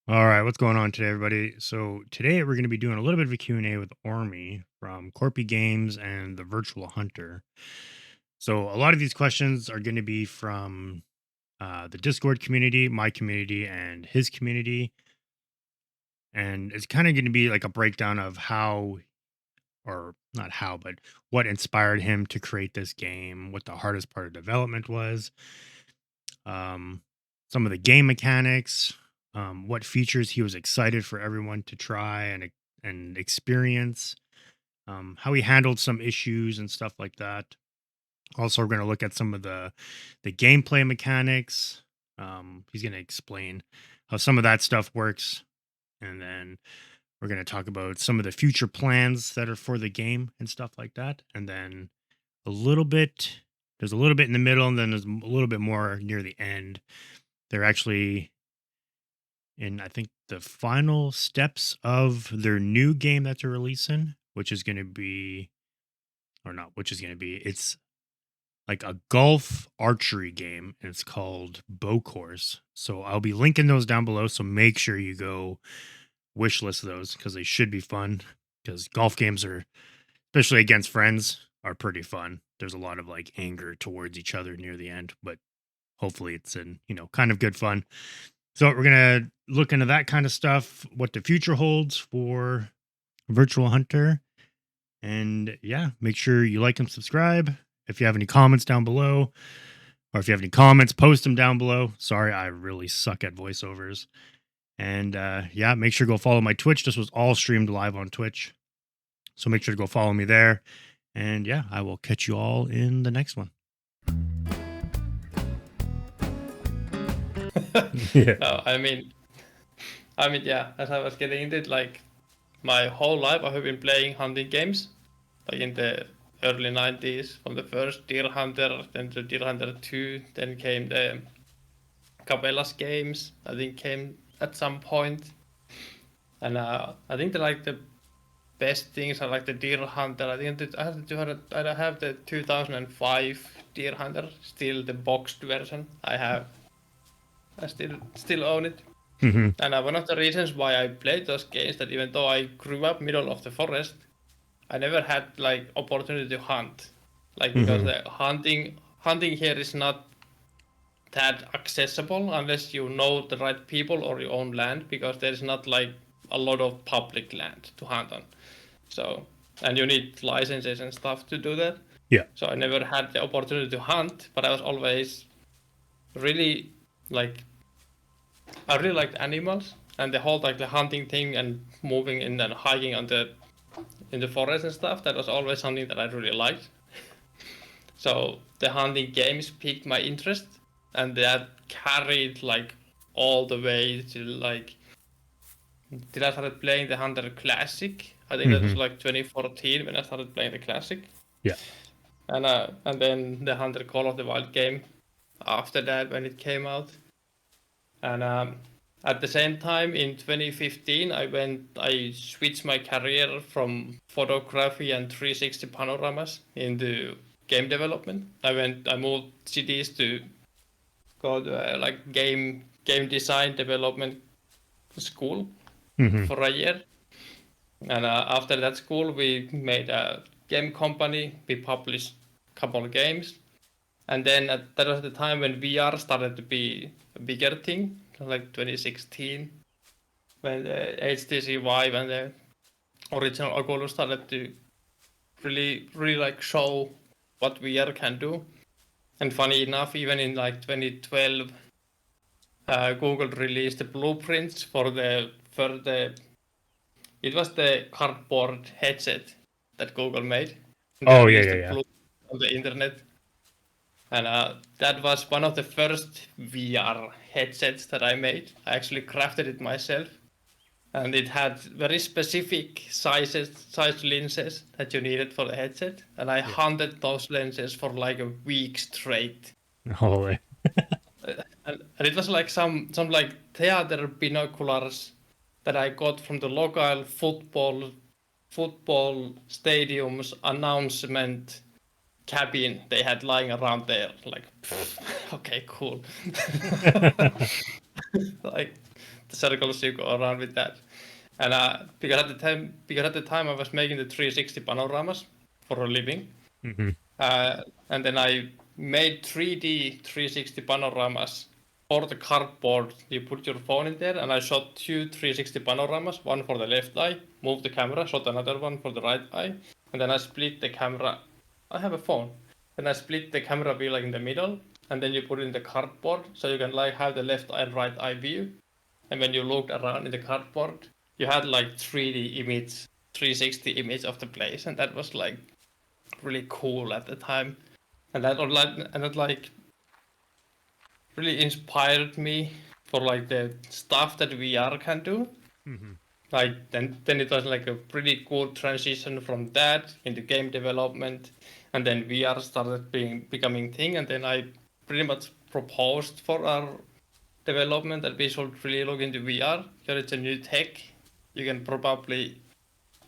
All right, what's going on today, everybody? So today we're going to be doing a little bit of a Q&A with Ormy from Korpi Games and the Virtual Hunter. So a lot of these questions are going to be from the Discord community, my community, and his community. And it's kind of going to be like a breakdown of how, or not how, but what inspired him to create this game, what the hardest part of development was, um, some of the game mechanics, what features he was excited for everyone to try and experience, how he handled some issues and stuff like that. Also, we're going to look at some of the gameplay mechanics. He's going to explain how some of that stuff works, and then we're going to talk about some of the future plans that are for the game and stuff like that, and then a little bit. There's a little bit in the middle, and then there's a little bit more near the end. They're actually in, I think, the final steps of their new game that they're releasing, which is going to be, or not, which is going to be, it's like a golf archery game, and it's called Bow Course. So I'll be linking those down below. So make sure you go wishlist those because they should be fun. Because golf games are, especially against friends, are pretty fun. There's a lot of like anger towards each other near the end, but hopefully it's in, kind of good fun. So we're gonna look into that kind of stuff, what the future holds for Virtual Hunter, and yeah, make sure you like and subscribe. If you have any comments down below, or if you have any comments, post them down below. Sorry, I really suck at voiceovers. And yeah, make sure to go follow my Twitch. This was all streamed live on Twitch, so make sure to go follow me there. And yeah, I will catch you all in the next one. Yeah. No, yeah, as I was getting into it, like my whole life I have been playing hunting games, like in the early 90s, from the first Deer Hunter, then to Deer Hunter 2, then came the Cabela's games, I think came at some point. And I think the best things are like the Deer Hunter. I think that I have the 2005 Deer Hunter, still the boxed version. I still own it. Mm-hmm. And one of the reasons why I played those games that even though I grew up middle of the forest, I never had like opportunity to hunt, like because Mm-hmm. the hunting here is not that accessible unless you know the right people or your own land, because there's not like a lot of public land to hunt on. So, and you need licenses and stuff to do that. Yeah. So I never had the opportunity to hunt, but I was always really like I really liked animals and the whole like the hunting thing and moving in and hiking on in the forest and stuff. That was always something that I really liked. So the hunting games piqued my interest, and that carried like all the way to like till I started playing the Hunter Classic. I think that Mm-hmm. was like 2014 when I started playing the Classic, Yeah. and then the Hunter Call of the Wild game after that when it came out. And at the same time, in 2015, I switched my career from photography and 360 panoramas into game development. I moved cities to go to like game design development school Mm-hmm. for a year. And after that school, we made a game company. We published a couple of games. And then that was the time when VR started to be a bigger thing, like 2016, when the HTC Vive and the original Oculus started to really like show what VR can do. And funny enough, even in like 2012, Google released the blueprints for the it was the cardboard headset that Google made. And they Oh yeah, released yeah, the yeah. blueprint on the internet. And that was one of the first VR headsets that I made. I actually crafted it myself. And it had very specific size lenses that you needed for the headset. And I Yeah. hunted those lenses for like a week straight. Holy. And it was like some like theater binoculars that I got from the local football stadium's announcement cabin they had lying around there. Like, okay, cool. like the circles you go around with that. And because at the time I was making the 360 panoramas for a living, Hmm. and then I made 3D 360 panoramas for the cardboard. You put your phone in there, and I shot two 360 panoramas, one for the left eye, moved the camera, shot another one for the right eye, and then I split the camera. I have a phone. Then I split the camera view like in the middle, and then you put it in the cardboard, so you can like have the left eye and right eye view. And when you looked around in the cardboard, you had like 3D image, 360 image of the place, and that was like really cool at the time. And that like really inspired me for like the stuff that VR can do. Hmm. Like then it was like a pretty cool transition from that into game development, and then VR started becoming thing, and then I pretty much proposed for our development that we should really look into VR because it's a new tech. You can probably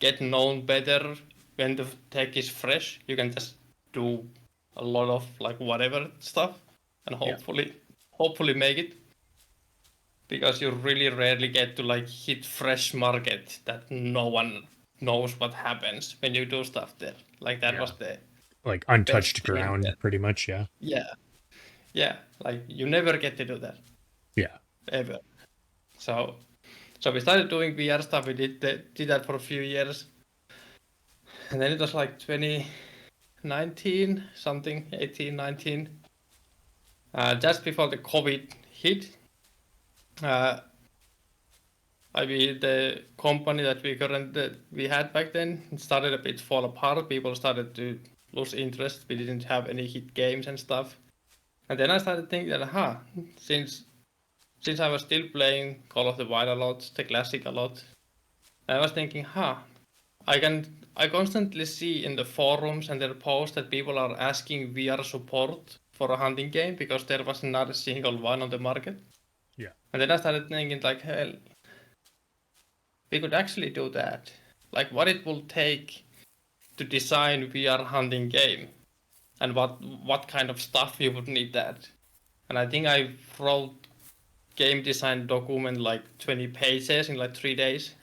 get known better when the tech is fresh. You can just do a lot of like whatever stuff and Yeah. hopefully make it, because you really rarely get to like hit fresh market that no one knows what happens when you do stuff there. Like that Yeah. was the Like best untouched thing ground, there. pretty much. Yeah. Yeah, yeah. Like you never get to do that Yeah. ever. So we started doing VR stuff. We did that for a few years, and then it was like 2019 something, 18, 19. Just before the COVID hit, uh, I mean, the company that we had back then started a bit fall apart. People started to lose interest. We didn't have any hit games and stuff. And then I started thinking that, since I was still playing Call of the Wild a lot, the classic a lot, I was thinking, I constantly see in the forums and their posts that people are asking VR support for a hunting game because there was not a single one on the market. Yeah. And then I started thinking like, hell, we could actually do that. Like what it will take to design VR hunting game, and what kind of stuff you would need that. And I think I wrote game design document like 20 pages in like 3 days.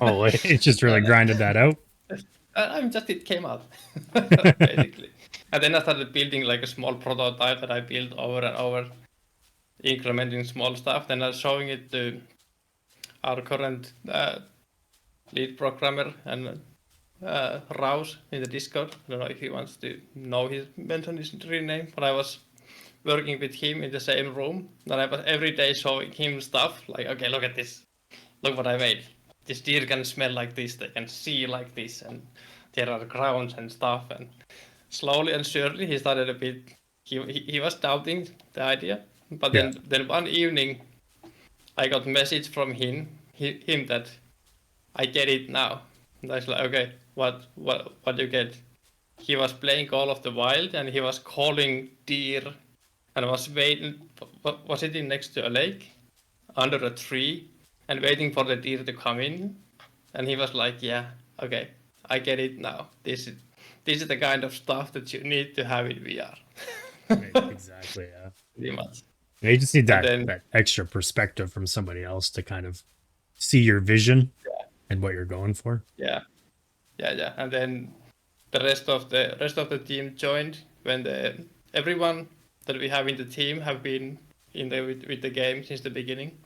Oh, it just really grinded that out. It came out basically. And then I started building like a small prototype that I built over and over, incrementing small stuff. Then I was showing it to our current lead programmer and Raus in the Discord. I don't know if he wants to know his mention his real name, but I was working with him in the same room. And I was every day showing him stuff like, okay, look at this, look what I made. This deer can smell like this, they can see like this, and there are grounds and stuff. And slowly and surely, he started a bit. He was doubting the idea, but Yeah. then one evening, I got message from him that I get it now. And I was like, okay, what do you get? He was playing Call of the Wild and he was calling deer and was sitting next to a lake under a tree and waiting for the deer to come in. And he was like, yeah, okay, I get it now. This is the kind of stuff that you need to have in VR. Exactly. Yeah. Pretty much. Yeah, you just need And that then extra perspective from somebody else to kind of see your vision yeah, and what you're going for. yeah, yeah. And then the rest of the team joined when everyone that we have in the team have been in there with the game since the beginning.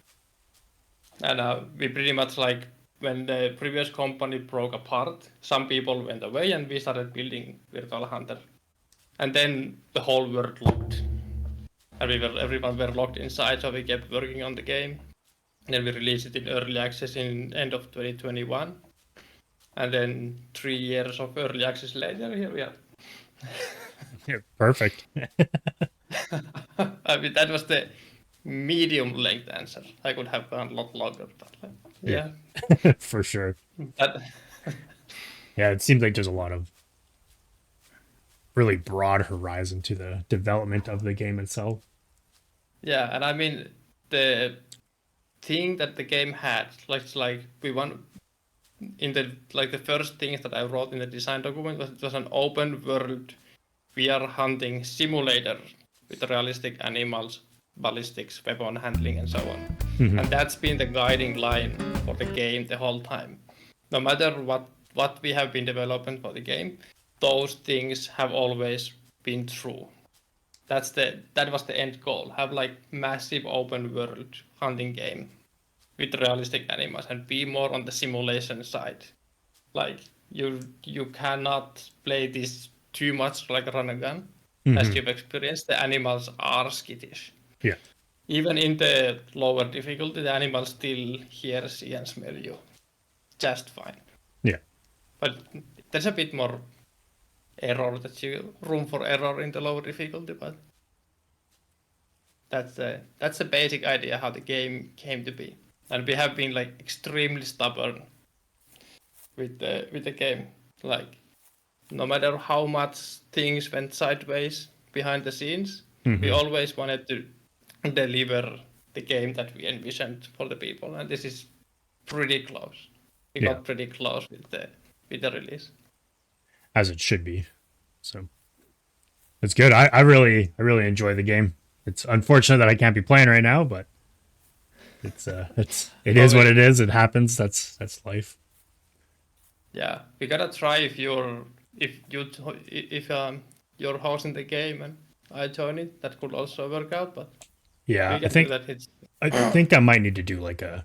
And we pretty much like when the previous company broke apart, some people went away and we started building Virtual Hunter. And then the whole world locked. And everyone were locked inside, so we kept working on the game. And then we released it in early access in end of 2021. And then 3 years of early access later, here we are. Yeah, perfect. I mean, that was the medium length answer. I could have gone a lot longer, but yeah. For sure. That, Yeah, it seems like there's a lot of really broad horizon to the development of the game itself. yeah, and I mean the thing that the game had, like we want in the first things that I wrote in the design document was it was an open world VR hunting simulator with realistic animals ballistics, weapon handling, and so on. Mhm. And that's been the guiding line for the game the whole time. No matter what we have been developing for the game, those things have always been true. That was the end goal. Have like massive open world hunting game with realistic animals and be more on the simulation side. Like you cannot play this too much like run and gun. As Mhm. you've experienced, the animals are skittish. Yeah. Even in the lower difficulty, the animals still hear, see, and smell you just fine. Yeah. But there's a bit more error that you room for error in the lower difficulty, but that's the basic idea how the game came to be. And we have been like extremely stubborn with the game. Like no matter how much things went sideways behind the scenes, we Mhm. always wanted to deliver the game that we envisioned for the people, and this is pretty close. We Yeah. got pretty close with the release. As it should be. So it's good. I really enjoy the game. It's unfortunate that I can't be playing right now, but it Well, is what it is. It happens. That's life. yeah, we gotta try if you're hosting the game and I join it. That could also work out, but Yeah, we can do that. It's I think I might need to do like a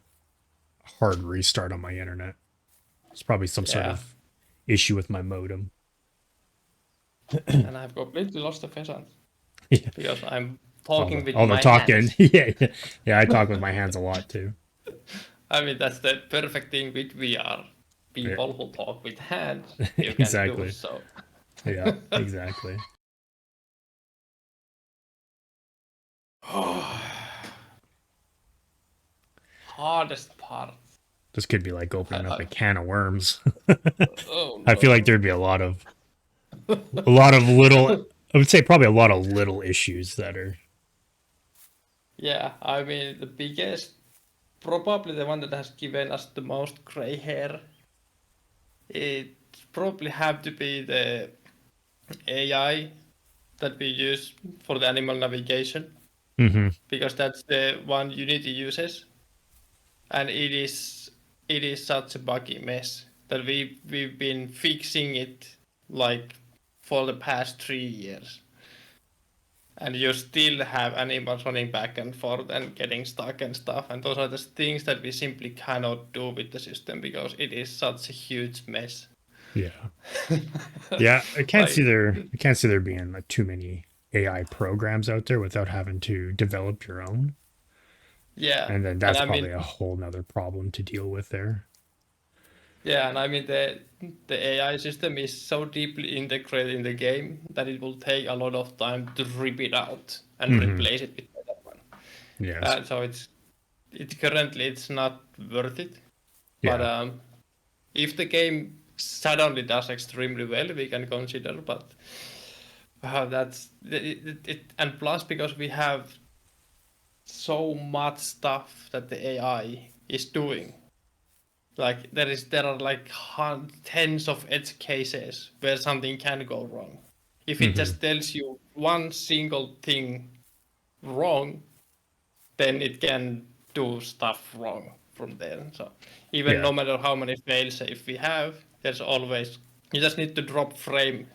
hard restart on my internet. It's probably some sort yeah, of issue with my modem. and I've completely lost the pheasant Yeah, because I'm all talking the with all the my talking. hands. Yeah. I talk with my hands a lot too. I mean, that's the perfect thing with VR. Yeah, People who talk with hands, you can do exactly. so. Yeah, exactly. Hardest part. This could be like opening up I, a can of worms. oh I feel like no. there'd be a lot of little. I would say probably a lot of little issues that are. Yeah, I mean, the biggest, probably the one that has given us the most gray hair, it probably have to be the AI that we use for the animal navigation, Hmm. because that's the one Unity uses, and it is such a buggy mess that we've been fixing it like for the past 3 years. And you still have animals running back and forth and getting stuck and stuff. And those are the things that we simply cannot do with the system because it is such a huge mess. Yeah. Yeah, I can't see Like, there being like too many AI programs out there without having to develop your own. yeah, And then and that's I probably mean, a whole nother problem to deal with there. yeah, and I mean the AI system is so deeply integrated in the game that it will take a lot of time to rip it out and Hmm. replace it with another one. Yes. So it's currently it's not worth it. But Yeah. if the game suddenly does extremely well, we can consider. But that's and plus because we have so much stuff that the AI is doing. Like there are like tens of edge cases where something can go wrong. If it Hmm. just tells you one single thing wrong, then it can do stuff wrong from there. So even Yeah. no matter how many fails if we have, there's always you just need to drop frame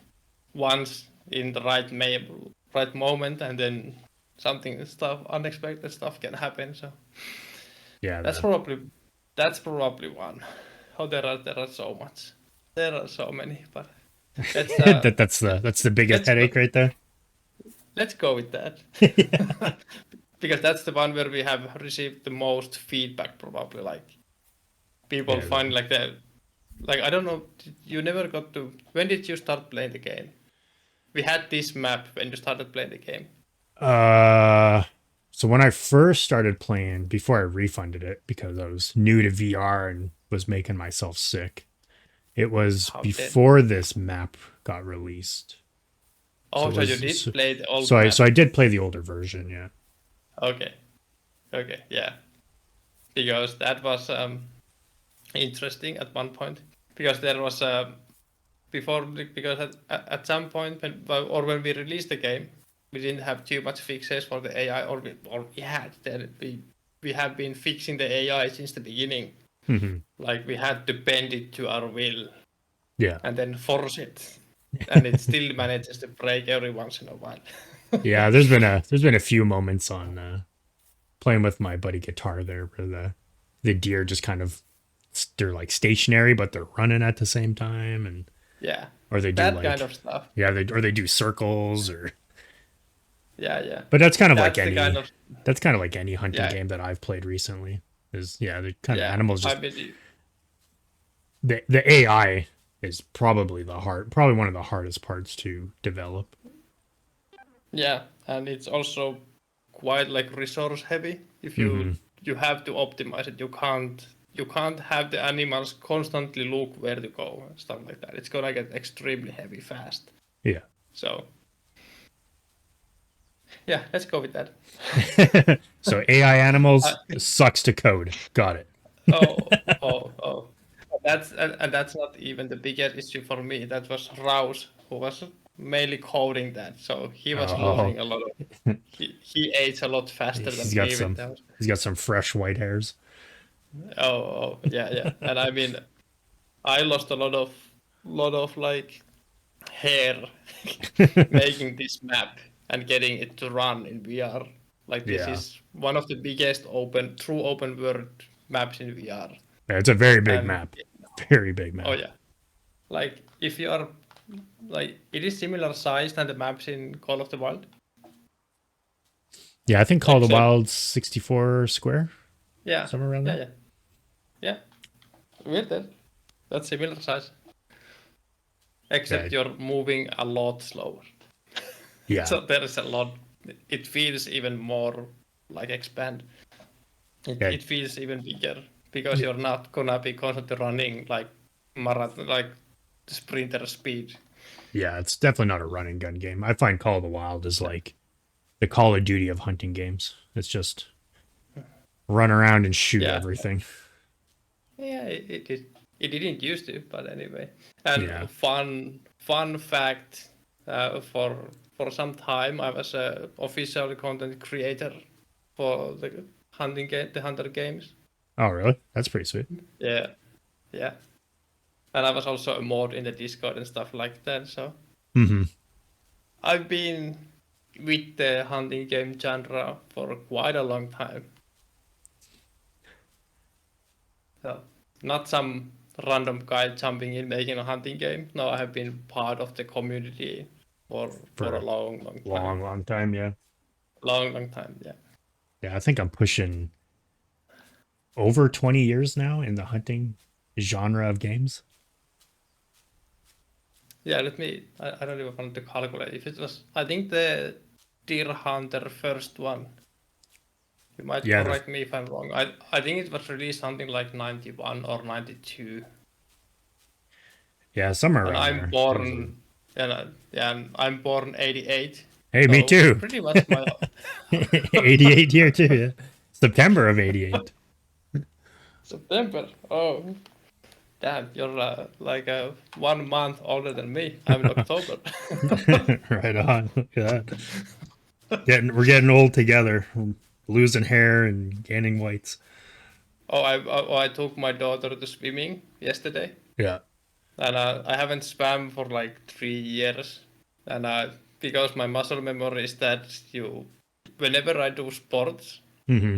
once in the right moment, and then something stuff unexpected stuff can happen. So Yeah. that's probably that's probably one. Oh, there are so much. There are so many, but let's That's the biggest let's go headache right there. let's go with that. Yeah. Because that's the one where we have received the most feedback probably, like people Yeah. find like the like I don't know, you never got to when did you start playing the game? We had this map when you started playing the game. Uh, so when I first started playing, before I refunded it because I was new to VR and was making myself sick, it was How did before this map got released. So oh it so you was did so, play the old so I map. so I did play the older version, yeah. Okay, okay, yeah, because that was interesting at one point because there was before because at some point when we released the game we didn't have too much fixes for the AI, or we had that we have been fixing the AI since the beginning. Like we had to bend it to our will Yeah. and then force it, and it still manages to break every once in a while. Yeah, there's been a few moments on playing with my buddy guitar there where the deer just kind of they're like stationary but they're running at the same time, and Yeah, or they do that kind like of stuff. yeah, they do circles or Yeah, yeah. but That's the kind of that's kind of like any hunting yeah, game that I've played recently is yeah, the kind of yeah. animals I just mean, the AI is probably one of the hardest parts to develop. yeah, and it's also quite like resource heavy. If Hmm. you have to optimize it, you can't have the animals constantly look where to go and stuff like that. It's gonna get extremely heavy fast. Yeah. So yeah, let's go with that. So AI Uh, animals sucks to code. Got it. oh. And that's not even the biggest issue for me. That was Raus who was mainly coding that, so he was Oh, losing a lot of. He ate a lot faster than he's got me with some those. he's got some fresh white hairs. Yeah, yeah. And I mean, I lost a lot of like hair making this map and getting it to run in VR. Like this Yeah. is one of the biggest true open world maps in VR. Yeah, it's a very big And map. Very big oh map. yeah, like if you are like it is similar size than the maps in Call of the Wild, Yeah, I think Call of the except Wild 64 square, yeah, somewhere around yeah, there. yeah, yeah. Weird that. That's similar size, Yeah. except you're moving a lot slower. Yeah. So there is a lot. It feels even more like expand. Yeah. It feels even bigger because you're not gonna be constantly running like marathon, like sprinter speed. Yeah, it's definitely not a run and gun game. I find Call of the Wild is like the Call of Duty of hunting games. It's just run around and shoot Yeah, everything. yeah. It didn't used to, but anyway. And Yeah. fun fact, for some time I was a official content creator for the the hunter games. Oh, really? That's pretty sweet. Yeah, yeah. And I was also a mod in the Discord and stuff like that. So Hmm. I've been with the hunting game genre for quite a long time. So not some random guy jumping in making a hunting game. No, I have been part of the community for For a a long time. long time. Yeah. Long time. Yeah. Yeah, I think I'm pushing over 20 years now in the hunting genre of games. Yeah. Let me. I don't even want to calculate if it was. I think the Deer Hunter first one. You might Yeah, correct me if I'm wrong. I think it was released something like 91 or 92. yeah, somewhere And around I'm there. Usually. born, and I'm born 88. Hey, me So too. pretty much my 88 here too. Yeah. September of 88. September. Oh, damn, you're like 1 month older than me. I'm in October. Right on. Look at that. We're getting old together. Losing hair and gaining weights. I took my daughter to swimming yesterday, Yeah. and I haven't swam for like 3 years, and because my muscle memory is that whenever I do sports, Hmm.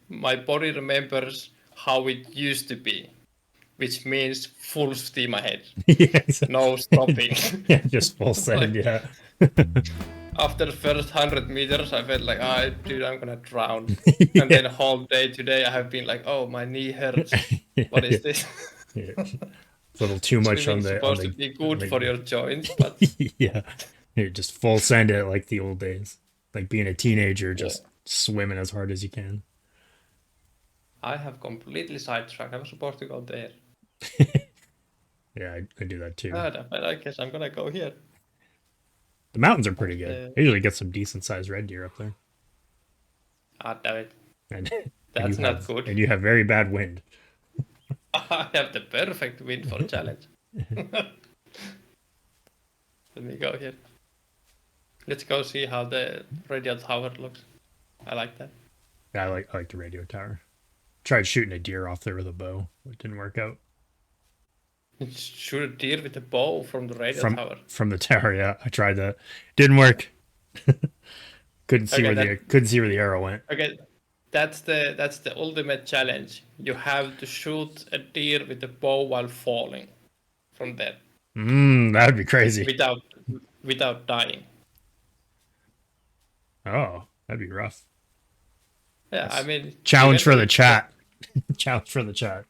my body remembers how it used to be, which means full steam ahead, Yeah, exactly. no stopping. Yeah, just full send. Like Yeah. after the first 100 meters, I felt like, dude, I'm gonna drown. And Yeah. then whole day today, I have been like, oh, my knee hurts. Yeah. What is this? Yeah. A little too much Swimming on is the supposed to be good for your joints, but yeah. You just full send it like the old days. Like being a teenager, yeah, just swimming as hard as you can. I have completely sidetracked. I was supposed to go there. Yeah, I do that too. But I guess I'm gonna go here. The mountains are pretty good. Uh, I usually get some decent sized red deer up there. Damn it. And That's not good. you have very bad wind. I have the perfect wind for challenge. Let me go here. Let's go see how the radio tower looks. I like that. Yeah, I like the radio tower. Tried shooting a deer off there with a bow. It didn't work out. Shoot a deer with a bow from the radio From tower. from the tower, yeah. I tried that. Didn't work. Couldn't see Okay, where the arrow went. okay. That's the ultimate challenge. You have to shoot a deer with a bow while falling from there That would be crazy. without dying. Oh, that'd be rough. Yeah, I That's mean challenge for the eventually chat. Challenge for the chat.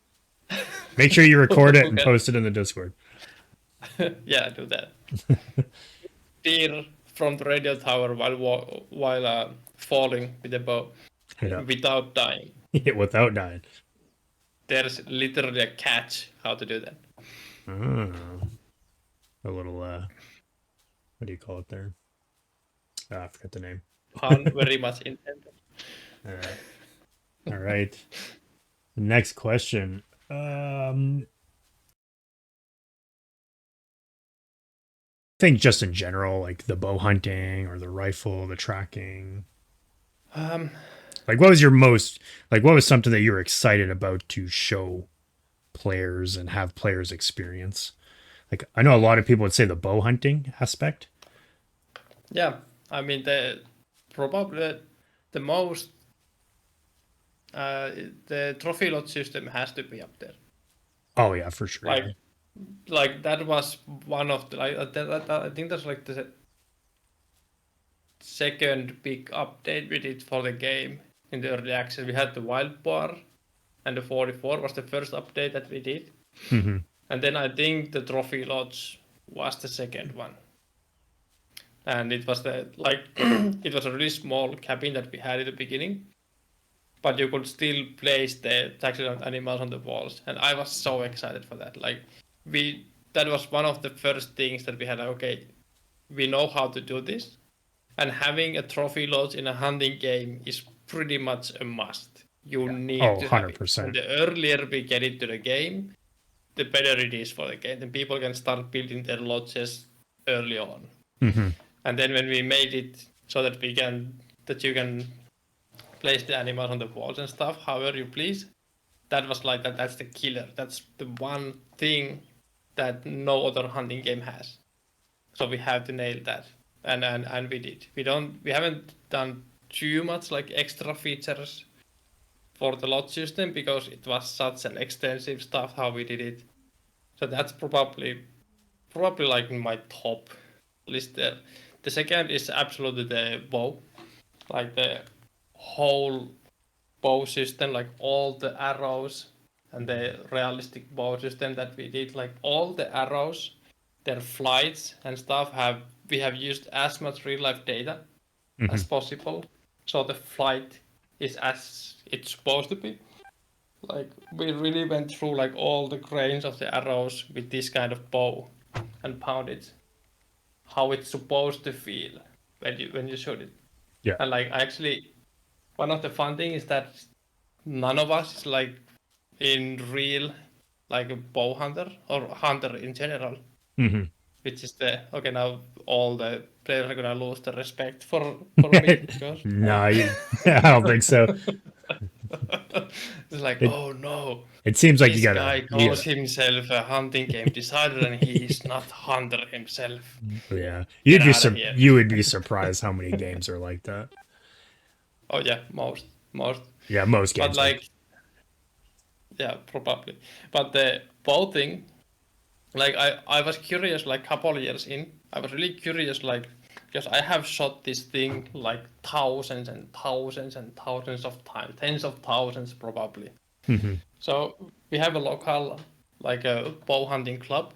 Make sure you record it and okay. post it in the Discord. Yeah, do that. Deer from the radio tower while falling with a bow Yeah. without dying. Without dying. There's literally a catch how to do that. Oh, a little what do you call it there? I forgot the name. Pun very much intended. All right. All right. Next question. I think just in general, like the bow hunting or the rifle, the tracking. Um, Like what was something that you were excited about to show players and have players experience? Like I know a lot of people would say the bow hunting aspect. yeah, I mean probably the most the trophy lot system has to be up there. Oh yeah, for sure. Like Yeah. like that was one of the I think that's like the second big update we did for the game in the early access. We had the wild boar, and the 44 was the first update that we did. Mm-hmm. And then I think the trophy lodge was the second one. And it was it was a really small cabin that we had in the beginning, but you could still place the taxidermy animals on the walls, and I was so excited for that. Like that was one of the first things that we had. Like, okay, we know how to do this, and having a trophy lodge in a hunting game is pretty much a must. You need Oh, to have it, and 100%. the earlier we get into the game, the better it is for the game. Then people can start building their lodges early on. Mm-hmm. And then when we made it so that you can place the animals on the walls and stuff, however you please, that was like that. That's the killer. That's the one thing that no other hunting game has. So we have to nail that, and we did. We haven't done too much like extra features for the lot system because it was such an extensive stuff how we did it. So that's probably like my top list there. The second is absolutely the bow, like the whole bow system, like all the arrows and the realistic bow system that we did, like all the arrows, their flights and stuff we have used as much real life data Mm-hmm. as possible, so the flight is as it's supposed to be. Like we really went through like all the grains of the arrows with this kind of bow and pounded how it's supposed to feel when you shoot it. Yeah. And like actually, one of the fun things is that none of us is like in real like a bow hunter or hunter in general, Mm-hmm. which is the okay now all the players are gonna lose the respect for me because No, I don't think so. it's like It oh no, it seems like this guy you calls himself a hunting game designer and he's not hunter himself. yeah. Get out of here. You would be surprised how many games are like that. Oh yeah, most. Yeah, most But games are. like yeah, probably. But the bow thing, like I was curious like couple years in. I was really curious like because I have shot this thing like thousands and thousands and thousands of times, tens of thousands probably. Mm-hmm. So we have a local like a bow hunting club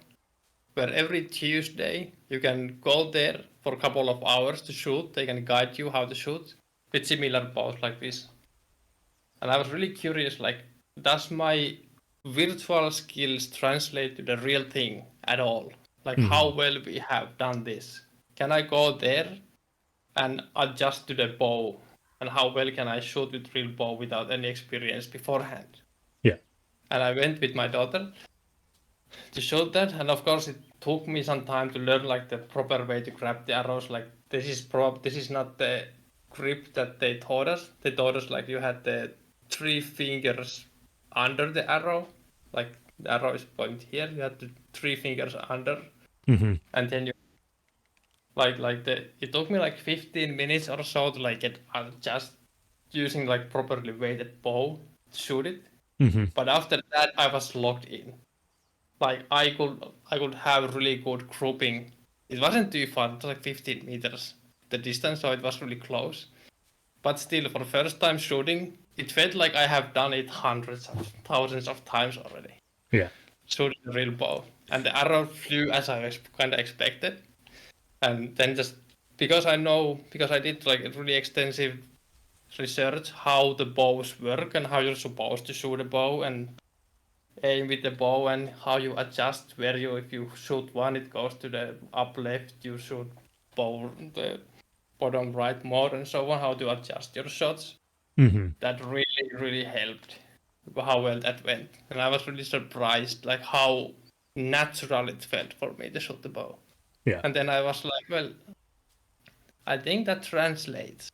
where every Tuesday you can go there for a couple of hours to shoot. They can guide you how to shoot with similar bows like this. And I was really curious, like, does my virtual skills translate to the real thing at all? Like, Mm-hmm. how well we have done this? Can I go there and adjust to the bow? And how well can I shoot with real bow without any experience beforehand? Yeah. And I went with my daughter, to shoot that, and of course it took me some time to learn like the proper way to grab the arrows. Like this is not the grip that they taught us. They taught us like you had the 3 fingers under the arrow, like the arrow is pointed here. You had the 3 fingers under, Hmm. and then you like the. It took me like 15 minutes or so to like get just using like properly weighted bow to shoot it. Hmm. But after that, I was locked in. Like I could have really good grouping. It wasn't too far, it was like 15 meters the distance, so it was really close. But still, for the first time shooting, it felt like I have done it hundreds of thousands of times already. Yeah. Shooting a real bow, and the arrow flew as I kind of expected. And then just because I did like a really extensive research how the bows work and how you're supposed to shoot a bow and aim with the bow and how you adjust where you if you shoot one it goes to the up left, you shoot bow the bottom right more and so on, how to adjust your shots. Hmm. That really helped how well that went, and I was really surprised like how natural it felt for me to shoot the bow. Yeah. And then I was like, well, I think that translates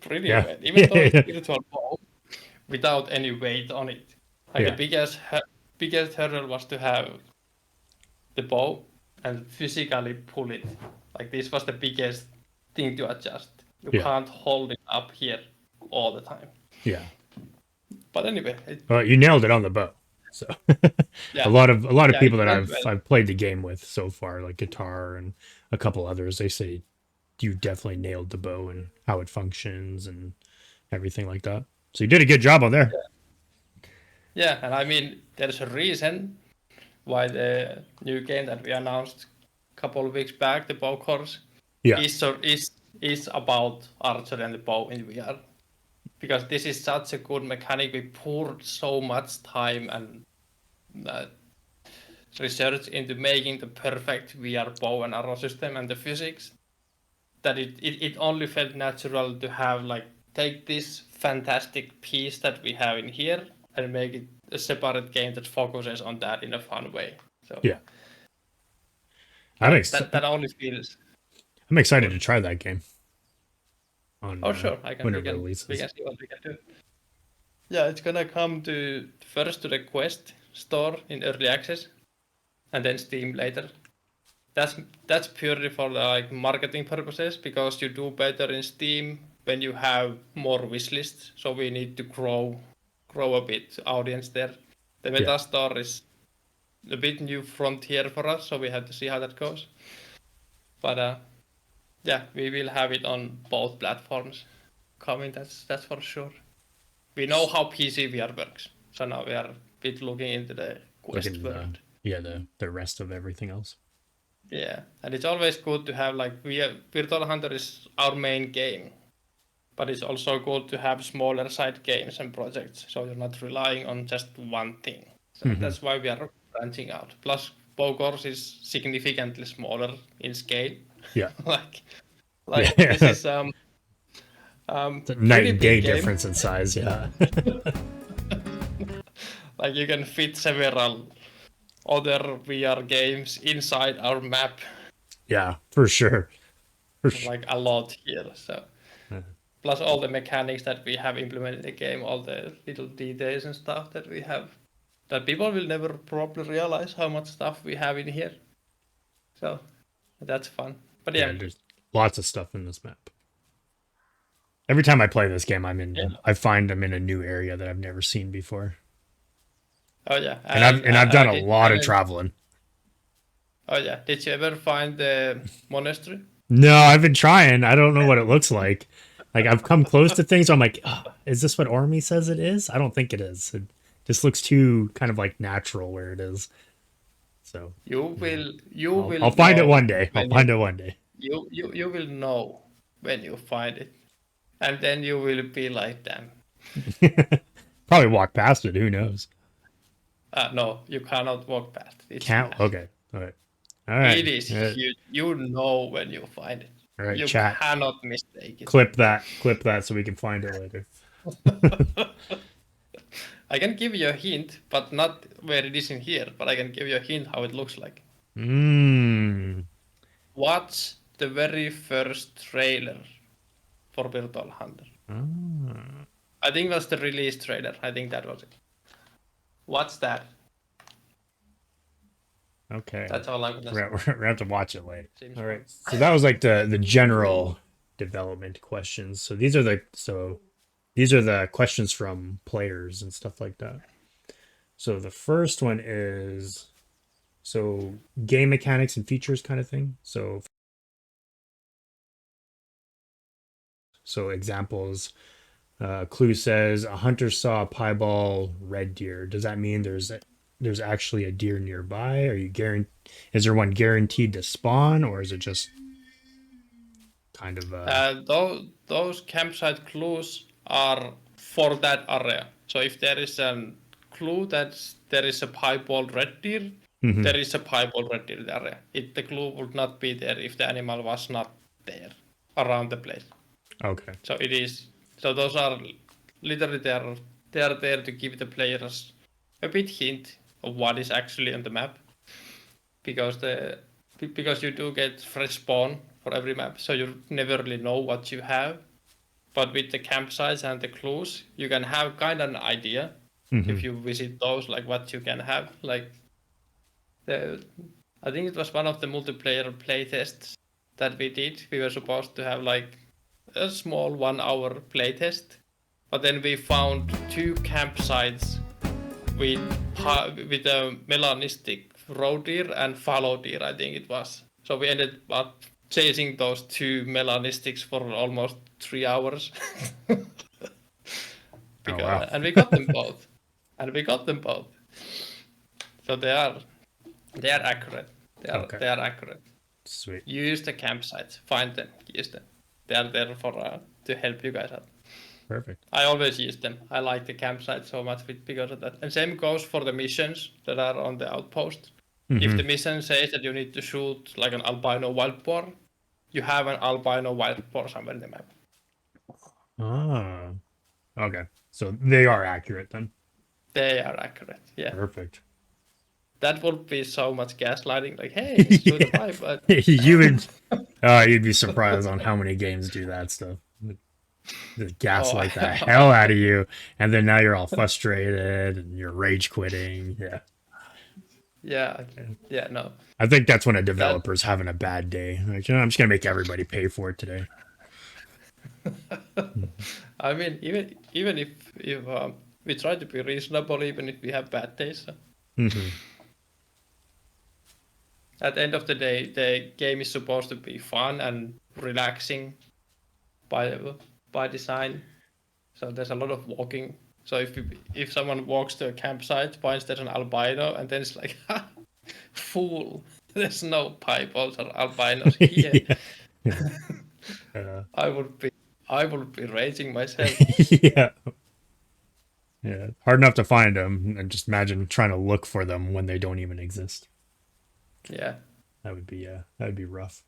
pretty Yeah. well, even though it's Yeah. virtual bow without any weight on it. Like the Yeah. biggest hurdle was to have the bow and physically pull it. Like this was the biggest thing to adjust. You Yeah. can't hold it up here all the time. Yeah. But anyway, Well, you nailed it on the bow. So yeah, a lot of yeah, it people that went well. I've played the game with so far, like Guitar and a couple others, they say you definitely nailed the bow and how it functions and everything like that. So you did a good job on there. Yeah, and I mean, there's a reason why the new game that we announced a couple of weeks back, the bow course, Yeah. is about archery and the bow in VR. Because this is such a good mechanic, we poured so much time and uh, research into making the perfect VR bow and arrow system and the physics that it only felt natural to have like take this fantastic piece that we have in here and make it a separate game that focuses on that in a fun way. So Yeah. that only feels I'm excited good. to try that game on Oh sure, I can when we it can releases. see what we can do. Yeah, it's gonna come to first to the Quest store in early access, and then Steam later. That's that's purely for the, like marketing purposes because you do better in Steam when you have more wishlists. So we need to grow a bit audience there. The Yeah. Meta store is a bit new frontier for us, so we have to see how that goes. But yeah, we will have it on both platforms coming. That's for sure. We know how PC VR works, so now we are a bit looking into the Look Quest at world. the rest of everything else. Yeah, and it's always good to have like Virtual Hunter is our main game, but it's also good to have smaller side games and projects, so you're not relying on just one thing. So Hmm. that's why we are branching out. Plus, Bogors is significantly smaller in scale. Yeah. like Yeah. like this is It's a night pretty and big day game. difference in size. Yeah. Like you can fit several other VR games inside our map, Yeah, for sure. For sure. like a lot here. So Uh, plus all the mechanics that we have implemented in the game, all the little details and stuff that we have, that people will never probably realize how much stuff we have in here. So that's fun. But Yeah, yeah, there's lots of stuff in this map. Every time I play this game, yeah. I find I'm in a new area that I've never seen before. Oh yeah, And I've done a lot of traveling. oh yeah, did you ever find the monastery? No, I've been trying. I don't know what it looks like. Like I've come close to things. I'm like, oh, is this what Ormy says it is? I don't think it is. It just looks too kind of like natural where it is. So You will I'll find it know one day. I'll when find it one day. you will know when you find it, and then you will be like, damn. Probably walk past it. Who knows? No, you cannot walk past. It's Can't. massive. Okay. All right. All right. It is huge. You know when you find it. All right. You Chat. cannot mistake it. Clip that. Clip that so we can find it later. I can give you a hint, but not where it is in here. But I can give you a hint how it looks like. Mm. Watch the very first trailer for Virtual Hunter. Ah. I think it was the release trailer. I think that was it. What's that? Okay. That's all I'm gonna say. We're gonna have to watch it later. Seems All fun. right. So that was like the general development questions. So these are the questions from players and stuff like that. So the first one is so game mechanics and features kind of thing. So examples. Clue says a hunter saw a piebald red deer. Does that mean there's actually a deer nearby? Are you Is there one guaranteed to spawn, or is it just kind of Those campsite clues are for that area. So if there is a clue that there is a piebald red deer, Mhm. there is a piebald red deer area. The clue would not be there if the animal was not there around the place. Okay. So it is. So those are literally they are there to give the players a bit hint of what is actually on the map, because you do get fresh spawn for every map, so you never really know what you have. But with the campsites and the clues, you can have kind of an idea if Mhm. you visit those, like what you can have. Like I think it was one of the multiplayer playtests that we did. We were supposed to have like a small 1 hour playtest, but then we found 2 campsites with a melanistic roe deer and fallow deer, I think it was. So we ended up chasing those 2 melanistics for almost 3 hours. Oh wow. And we got them both. So they are accurate. Okay. They are accurate. Sweet. Use the campsites. Find them. Use them. They are there for to help you guys out. Perfect. I always use them. I like the campsite so much because of that. And same goes for the missions that are on the outpost. If the Mhm. mission says that you need to shoot like an albino wild boar, you have an albino wild boar somewhere in the map. Ah. Okay. So they are accurate then. They are accurate. Yeah. Perfect. That would be so much gaslighting. Like, hey, shoot a pipe. But You would you'd be surprised on how many games do that stuff. Just oh, gaslight the hell out of you, and then now you're all frustrated and you're rage quitting. Yeah. yeah, yeah, no. I think that's when a That developer's having a bad day. Like, I'm just gonna make everybody pay for it today. I mean, even if we try to be reasonable, even if we have bad days. Mm-hmm. At the end of the day, the game is supposed to be fun and relaxing by design. So there's a lot of walking. So if someone walks to a campsite, finds there's an albino, and then it's like, ha, fool, there's no piebald or albinos here. Yeah. Yeah. I would be raging myself. Yeah. Yeah. Hard enough to find them, and just imagine trying to look for them when they don't even exist. Yeah. That would be rough.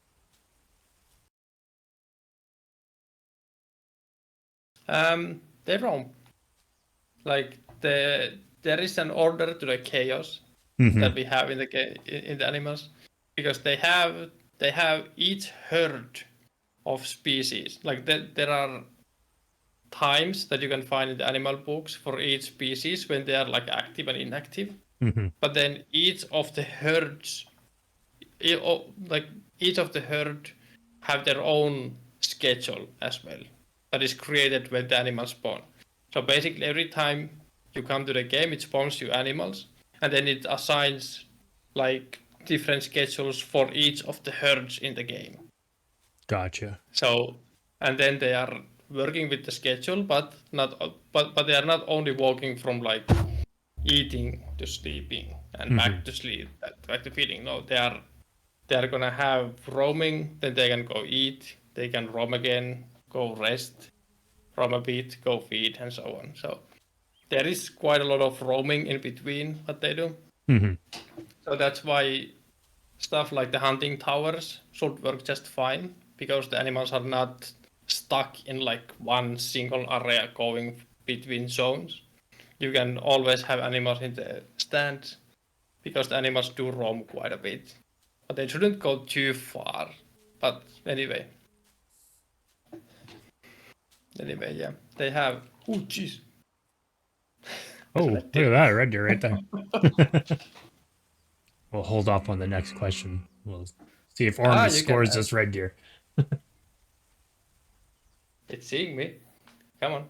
They roam. Like there is an order to the chaos Mm-hmm. that we have in the animals, because they have each herd of species. Like there are times that you can find in the animal books for each species when they are like active and inactive. Mm-hmm. But then each of the herds, like each of the herd, have their own schedule as well. That is created when the animals spawn. So basically, every time you come to the game, it spawns you animals, and then it assigns like different schedules for each of the herds in the game. Gotcha. So, and then they are working with the schedule, but they are not only walking from like eating to sleeping and Mm-hmm. back to sleep, back to feeding. No, they are gonna have roaming. Then they can go eat. They can roam again, go rest, roam a bit, go feed, and so on. So there is quite a lot of roaming in between what they do. Mm-hmm. So that's why stuff like the hunting towers should work just fine, because the animals are not stuck in like one single area going between zones. you can always have animals in the stand because the animals do roam quite a bit, but they shouldn't go too far. But anyway, yeah, they have. Oh, jeez. Oh, There's a look red at deer. that, a red deer right there. We'll hold off on the next question. We'll see if Ormy You can. scores this red deer. It's seeing me. Come on.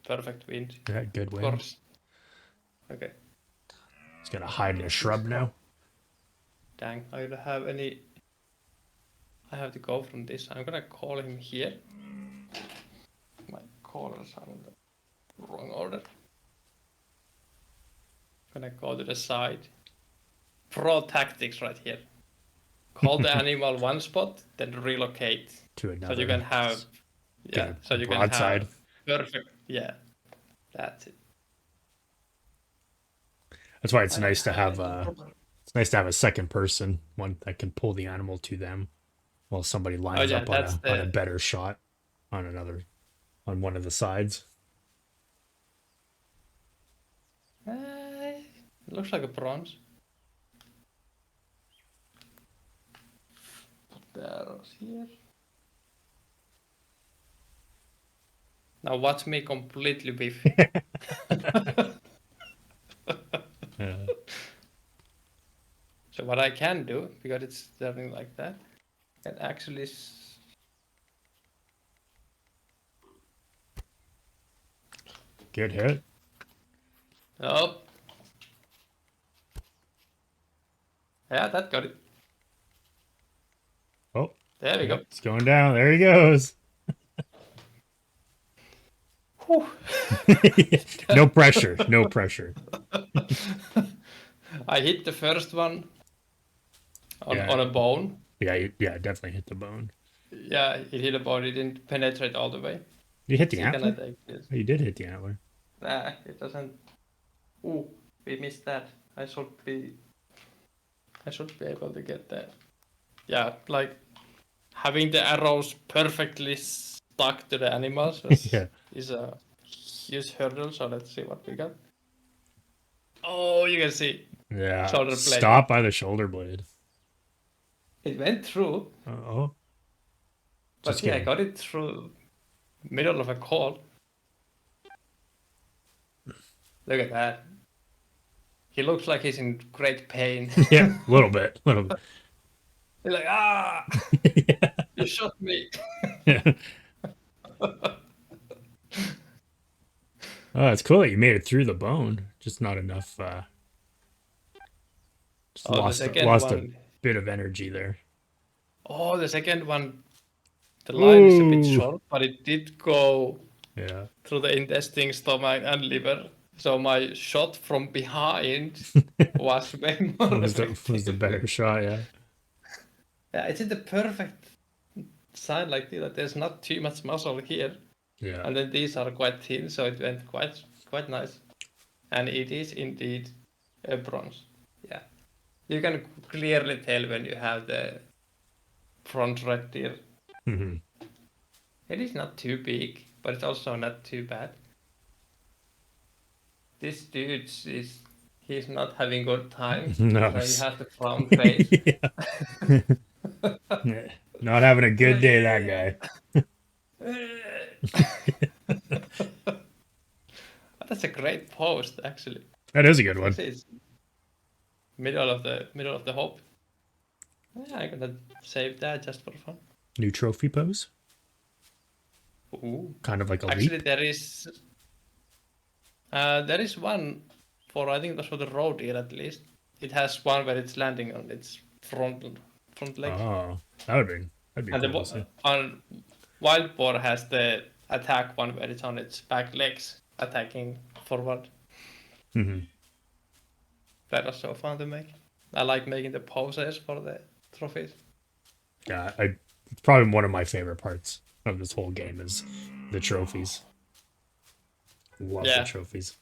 Perfect wind. Yeah, good Of win. course. Okay. He's gonna hide in a shrub now. Dang, I don't have any. I have to go from this. I'm gonna call him here. My callers are in the wrong order. Gonna go to the side. Pro tactics right here. Call the animal one spot, then relocate. To So you another. can have, Get yeah. a So you can broadside. have perfect. Yeah, that's it. That's why it's I don't nice to have any problem. it's nice to have a second person, one that can pull the animal to them while somebody Oh lines yeah, up that's on a the. better shot on one of the sides. It looks like a bronze. Put the arrows here. Now watch me completely whiff. Yeah. So what I can do, because it's turning like that, I can actually Good hit. oh. Yeah, that got it. Oh, There we yeah, go. it's going down. There he goes. Whew. No pressure. No pressure. I hit the first one Yeah. on a bone. Yeah, definitely hit the bone. Yeah, it hit a bone. It didn't penetrate all the way. You hit the See, can I antler? take this? Oh, you did hit the antler. Nah, it doesn't. Ooh, we missed that. I should be able to get that. Yeah, like having the arrows perfectly stuck to the animals Yeah. is a huge hurdle. So let's see what we got. Oh, you can see Yeah. shoulder blade. Stop by the shoulder blade. It went through, Oh. but Just see, I kidding. got it through middle of a call. Look at that. He looks like he's in great pain. Yeah, a little bit. Little bit. He's like, ah, Yeah. you shot me. Yeah. Oh, it's cool that you made it through the bone. Just not enough. Just Oh, the second lost a one. bit of energy there. Oh, the second one. The line is a bit Ooh. short, but it did go Yeah. through the intestine, stomach, and liver. So my shot from behind was way more Was the effective. better shot? Yeah. Yeah, it's in the perfect sign like this. That there's not too much muscle here, Yeah. and then these are quite thin, so it went quite nice. And it is indeed a bronze. Yeah, you can clearly tell when you have the front red deer. Hmm. It is not too big, but it's also not too bad. This dude he's not having good time. No. So he has the frown face. Yeah. Yeah. Not having a good day, that guy. That's a great post, actually. That is a good one. This is middle of the hope. Yeah, I'm gonna save that just for fun. New trophy pose. Ooh. Kind of like a Actually, leap. there is one for I think that's for the road deer at least. It has one where it's landing on its front legs, Oh, that'd be and the cool to see. on wild boar has the attack one where it's on its back legs attacking forward. Hmm. That was so fun to make. I like making the poses for the trophies. Yeah, it's probably one of my favorite parts of this whole game is the trophies. Love the Yeah, trophies.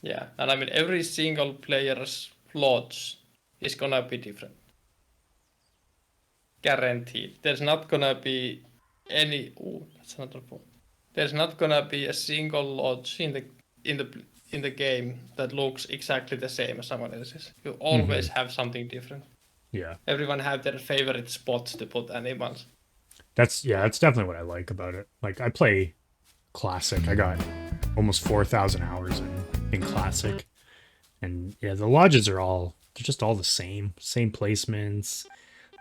yeah, and I mean every single player's lodge is gonna be different. Guaranteed. There's not gonna be any. Oh, that's another one. there's not gonna be a single lodge in the in the game that looks exactly the same as someone else's. You always have something different. Yeah. Everyone have their favorite spots to put animals. That's definitely what I like about it. Like I play classic. I got almost 4,000 hours in classic. And yeah, the lodges are all they're just all the same placements.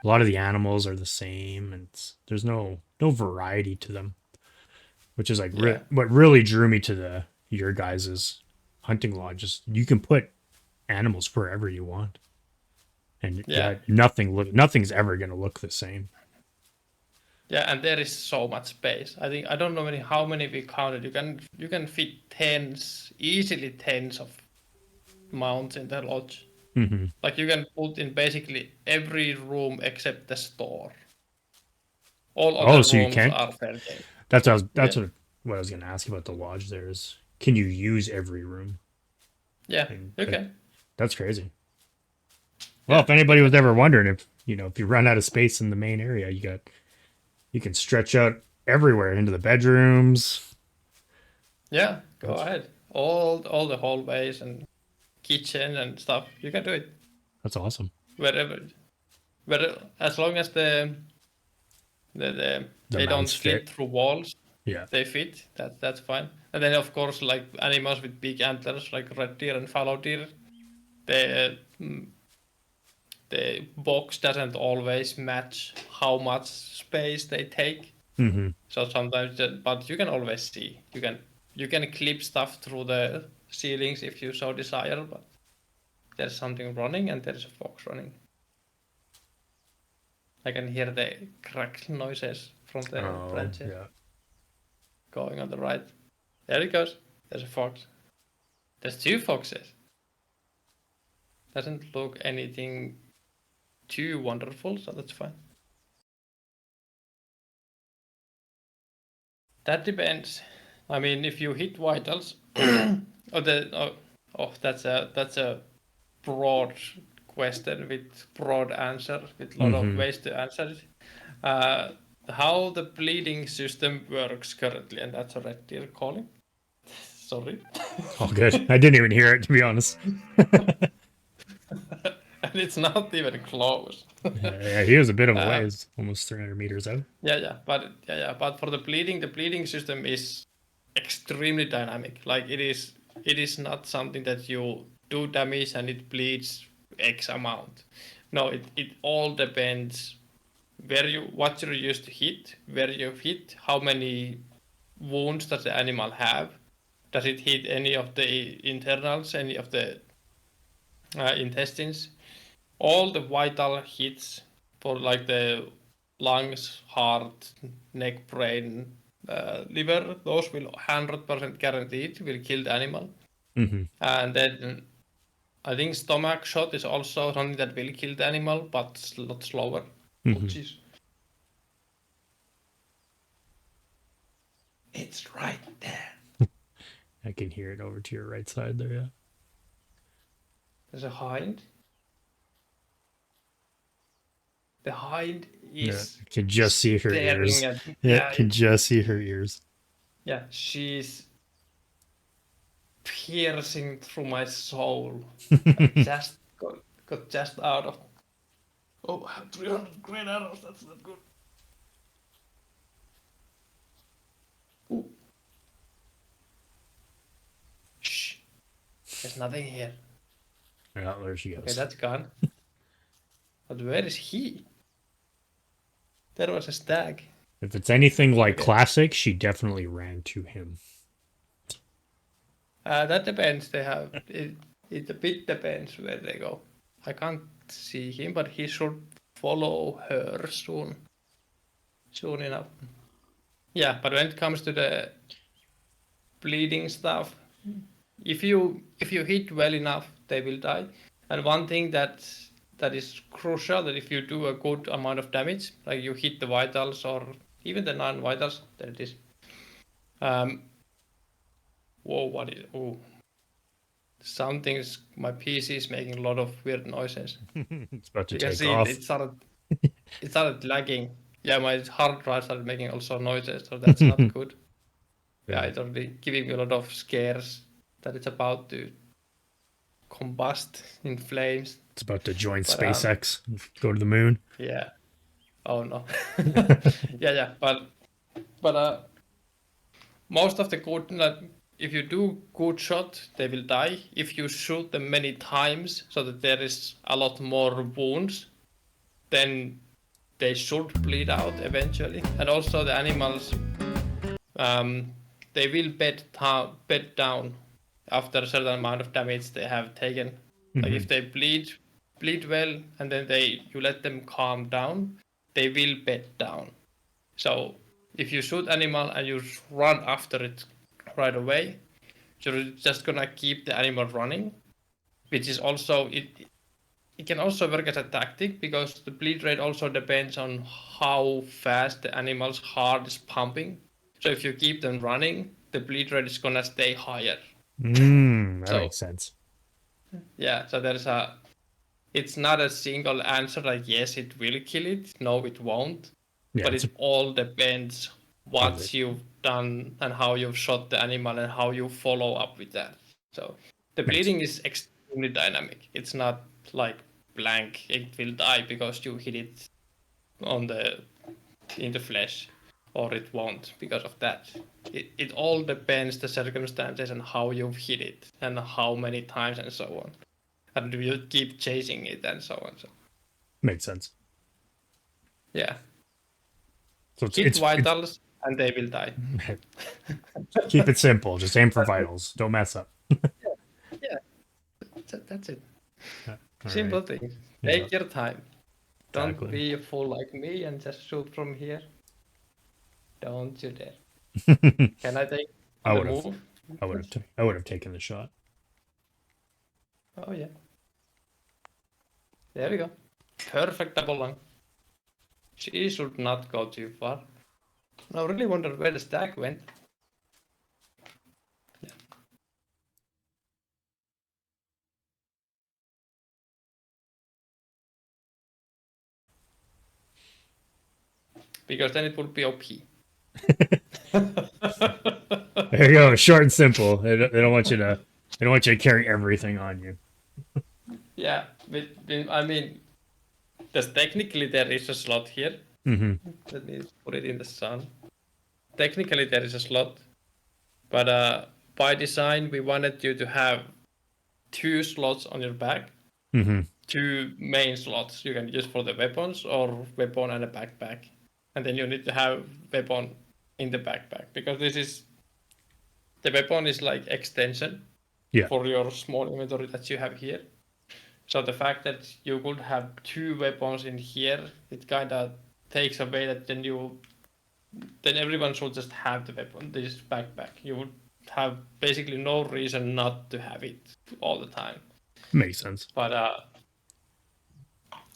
A lot of the animals are the same and there's no variety to them, which is like Yeah, what really drew me to the your guys's hunting lodges. You can put animals wherever you want. And yeah, yeah, nothing's ever going to look the same. yeah. And there is so much space. I think I don't know how many we counted. You can fit easily tens of mounts in the lodge. Hmm. Like you can put in basically every room except the store. All Oh, other so you rooms can't. are fair game. That's Yeah, what I was going to ask about the lodge. There is, can you use every room? yeah. And You can. that's crazy. Well, Yeah, if anybody you was can. ever wondering if you run out of space in the main area, you can stretch out everywhere into the bedrooms. Yeah, go That's ahead. All the hallways and kitchen and stuff. You can do it that's awesome. wherever, where as long as The they don't mounts slip fit. through walls, Yeah. they fit. That's fine. And then of course, like animals with big antlers, like red deer and fallow deer, the the box doesn't always match how much space they take. Hmm. So sometimes, but you can always see. You can clip stuff through the ceilings if you so desire. But there's something running and there's a fox running. I can hear the crack noises from the Oh branches yeah. going on the right. There it goes. There's a fox. There's two foxes. Doesn't look anything too wonderful, so that's fine. That depends. I mean, if you hit vitals, that's a broad question with broad answer with a lot of Hmm. ways to answer it. Uh, how the bleeding system works currently, and that's a red deer calling. Sorry, All good. I didn't even hear it to be honest. and it's not even close. Yeah, he was a bit of a uh, ways, almost 300 meters out. but for the bleeding system is extremely dynamic. Like it is not something that you do damage and it bleeds X amount. No, it all depends what you used to hit, where you hit, how many wounds does the animal have, does it hit any of the internals, any of the intestines, all the vital hits for like the lungs, heart, neck, brain, liver, those will 100% guaranteed will kill the animal. Hmm. And then I think stomach shot is also something that will kill the animal, but a lot slower. Oh Hmm. jeez. It's right there. I can hear it over to your right side there. Yeah. There's a hind. The hind Yeah. is I can just see her staring ears. at me. Yeah, can just see her ears. Yeah, she's piercing through my soul. I just got just out of. Oh, I have 300 green arrows. That's not good. Ooh. Shh. There's nothing here. Yeah, there she Okay, goes. that's gone. But where is he? There was a stag. If it's anything like Okay. classic, she definitely ran to him. That depends. They have it. It a bit depends where they go. I can't see him, but he should follow her soon. Soon enough. Yeah, but when it comes to the bleeding stuff, if you hit well enough, they will die. And one thing that is crucial that if you do a good amount of damage, like you hit the vitals or even the non-vitals, there it is. Um, whoa, what is? Oh, something's my PC is making a lot of weird noises. It's about to You can take see it, off. it started lagging. Yeah, my hard drive started making also noises, so that's not good. Yeah, it's already giving me a lot of scares that it's about to combust in flames. It's about to join But SpaceX, go to the moon. yeah. Oh no. Yeah. But most of the good, like, if you do good shot, they will die. If you shoot them many times, so that there is a lot more wounds, then they should bleed out eventually. And also the animals, they will bed down after a certain amount of damage they have taken. Like if they bleed well, and then you let them calm down, they will bed down. So if you shoot animal and you run after it right away, you're just gonna keep the animal running, which is also it can also work as a tactic because the bleed rate also depends on how fast the animal's heart is pumping. So if you keep them running, the bleed rate is gonna stay higher. That So makes sense. yeah, so it's not a single answer like yes it will kill it, no it won't, Yeah, but it's it all depends how they. what you've done and how you've shot the animal and how you follow up with that. So the Makes bleeding is extremely dynamic. It's not like blank, it will die because you hit it in the flesh, or it won't because of that. It all depends the circumstances and how you've hit it and how many times and so on. And do you keep chasing it and so on. So makes sense. yeah. So Hit it's vitals and they will die. keep it simple. Just aim for vitals. Don't mess up. Yeah, that's it. Yeah, all right. Simple things. Yeah, Take your time. Don't exactly. be a fool like me and just shoot from here. Don't you dare. Can I take I on the would have. move? I would have taken the shot. Oh yeah. There we go. Perfect double lung. She should not go too far. I really wonder where the stack went. Yeah. Because then it would be OP. There you go. Short and simple. They don't want you to. They don't want you to carry everything on you. Yeah, I mean, technically there is a slot here. Mm-hmm. Let me put it in the sun. Technically there is a slot, but by design we wanted you to have 2 slots on your back, Mm-hmm. 2 main slots you can use for the weapons or weapon and a backpack, and then you need to have weapon in the backpack because the weapon is like extension Yeah. for your small inventory that you have here. So the fact that you could have 2 weapons in here, it kind of takes away that then everyone should just have the weapon, this backpack. You would have basically no reason not to have it all the time. Makes sense. But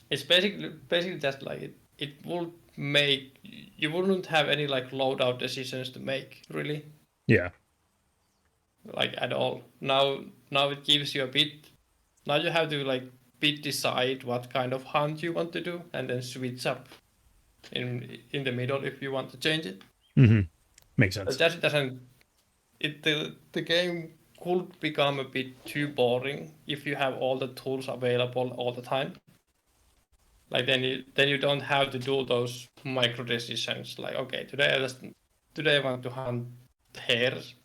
it's basically just like it would make you wouldn't have any like loadout decisions to make really, Yeah. like at all. Now it gives you a bit. Now you have to like bit decide what kind of hunt you want to do and then switch up in the middle if you want to change it. Mm-hmm. Makes But sense. that doesn't the game could become a bit too boring if you have all the tools available all the time. Like then you don't have to do those micro decisions. Like okay, today I want to hunt hares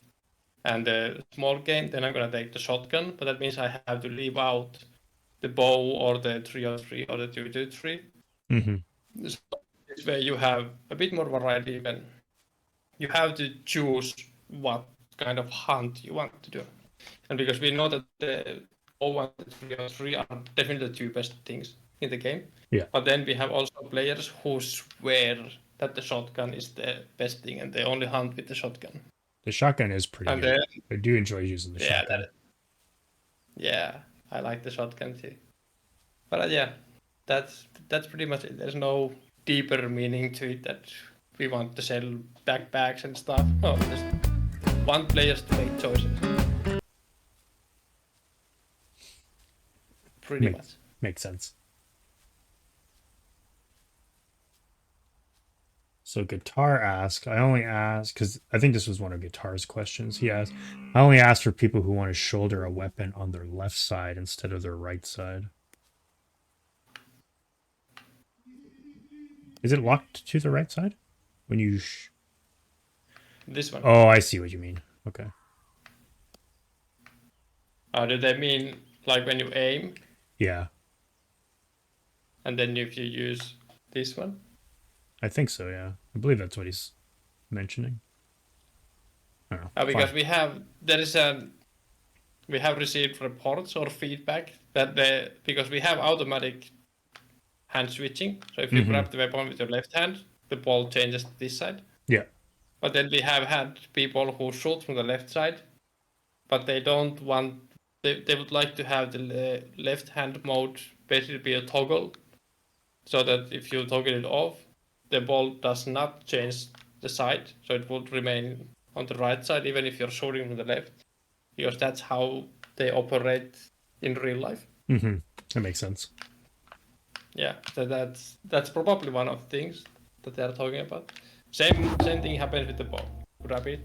and the small game. Then I'm gonna take the shotgun, but that means I have to leave out the bow or the 303 or the 223. Mm-hmm. So this way you have a bit more variety. You have to choose what kind of hunt you want to do. And because we know that the 01 and 303 are definitely the 2 best things in the game. Yeah. But then we have also players who swear that the shotgun is the best thing and they only hunt with the shotgun. The shotgun is pretty And good. I do enjoy using the yeah, shotgun. yeah, I like the shotgun too. But yeah, that's pretty much it. There's no deeper meaning to it that we want to sell backpacks and stuff. No, just want players to make choices. Pretty Make, much. makes sense. So Guitar asked, I only asked because I think this was one of Guitar's questions. He asked, I only asked for people who want to shoulder a weapon on their left side instead of their right side. Is it locked to the right side when you? This one. Oh, I see what you mean. Okay. Do they mean like when you aim Yeah, and then if you use this one? I think so. Yeah, I believe that's what he's mentioning. I don't know. Because Fine. we have received reports or feedback that because we have automatic hand switching. So if you Mm-hmm. grab the weapon with your left hand, the ball changes to this side. Yeah. But then we have had people who shoot from the left side, but they don't want. They would like to have the left hand mode basically be a toggle, so that if you toggle it off, the ball does not change the side, so it would remain on the right side even if you're shooting from the left, because that's how they operate in real life. Mm-hmm. That makes sense. Yeah, so that's probably one of the things that they're talking about. Same thing happens with the ball. Grab it,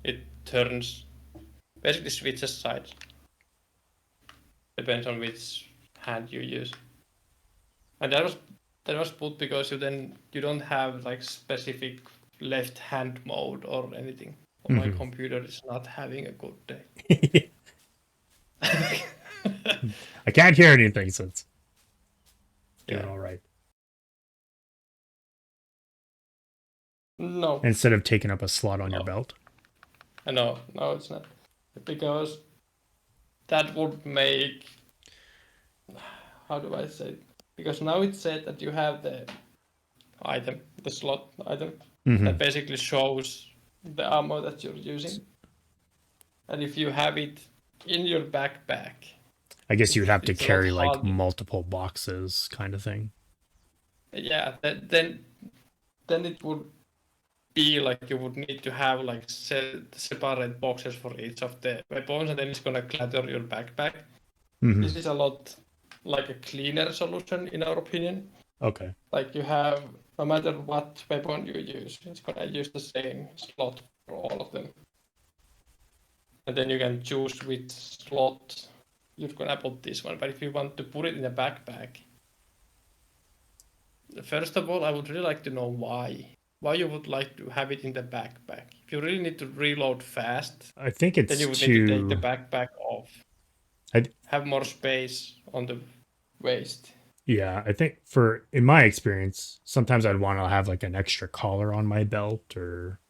it turns, basically switches sides. Depends on which hand you use. And that was put because you don't have like specific left hand mode or anything. Or my Mm-hmm. computer is not having a good day. I can't hear anything, so it's doing Yeah. all right. No. Instead of taking up a slot on your No. belt. No, it's not. Because that would make, how do I say it? Because now it said that you have the item, the slot item, Mm-hmm. that basically shows the ammo that you're using. And if you have it in your backpack, I guess you would have to it's a lot carry like harder. multiple boxes, kind of thing. Yeah, then it would be like you would need to have like separate boxes for each of the weapons, and then it's gonna clutter your backpack. Mm-hmm. This is a lot like a cleaner solution in our opinion. Okay. Like you have, no matter what weapon you use, it's gonna use the same slot for all of them. And then you can choose which slot you're gonna put this one. But if you want to put it in a backpack, first of all, I would really like to know why. Why you would like to have it in the backpack? If you really need to reload fast, I think then it's you would need to take the to. backpack off. I Have more space on the waist. Yeah, I think for in my experience, sometimes I'd want to have like an extra collar on my belt or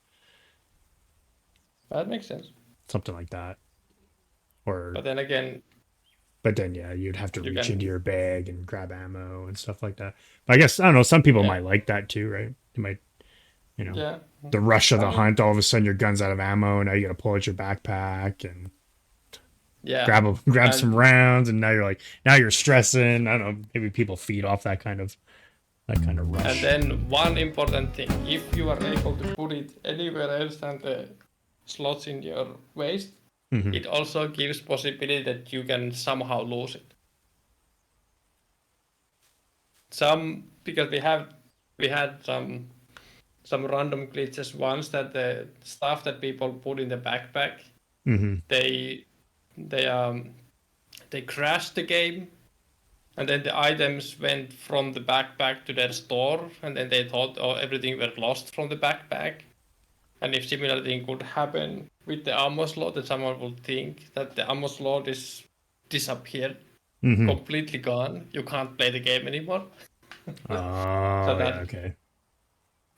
That makes sense. something like that. Or But then again, but then yeah, you'd have to you reach into can, your bag and grab ammo and stuff like that. But I guess I don't know, some people yeah, might like that too, right? You might, you know, yeah. the rush of I the mean, hunt, all of a sudden your gun's out of ammo, and now you gotta pull out your backpack and yeah. grab some And rounds, and now you're stressing. I don't know, maybe people feed off that kind of and rush. then one important thing, if you are able to put it anywhere else than the slots in your waist, Hmm. it also gives possibility that you can somehow lose it. Because we had some random glitches once that the stuff that people put in the backpack, Hmm. they they um they crashed the game, and then the items went from the backpack to their store, and then they thought, oh, everything were lost from the backpack. And if similar thing could happen with the ammo slot, that someone would think that the ammo slot is disappeared, Hmm. completely gone. You can't play the game anymore. So Oh yeah, that okay.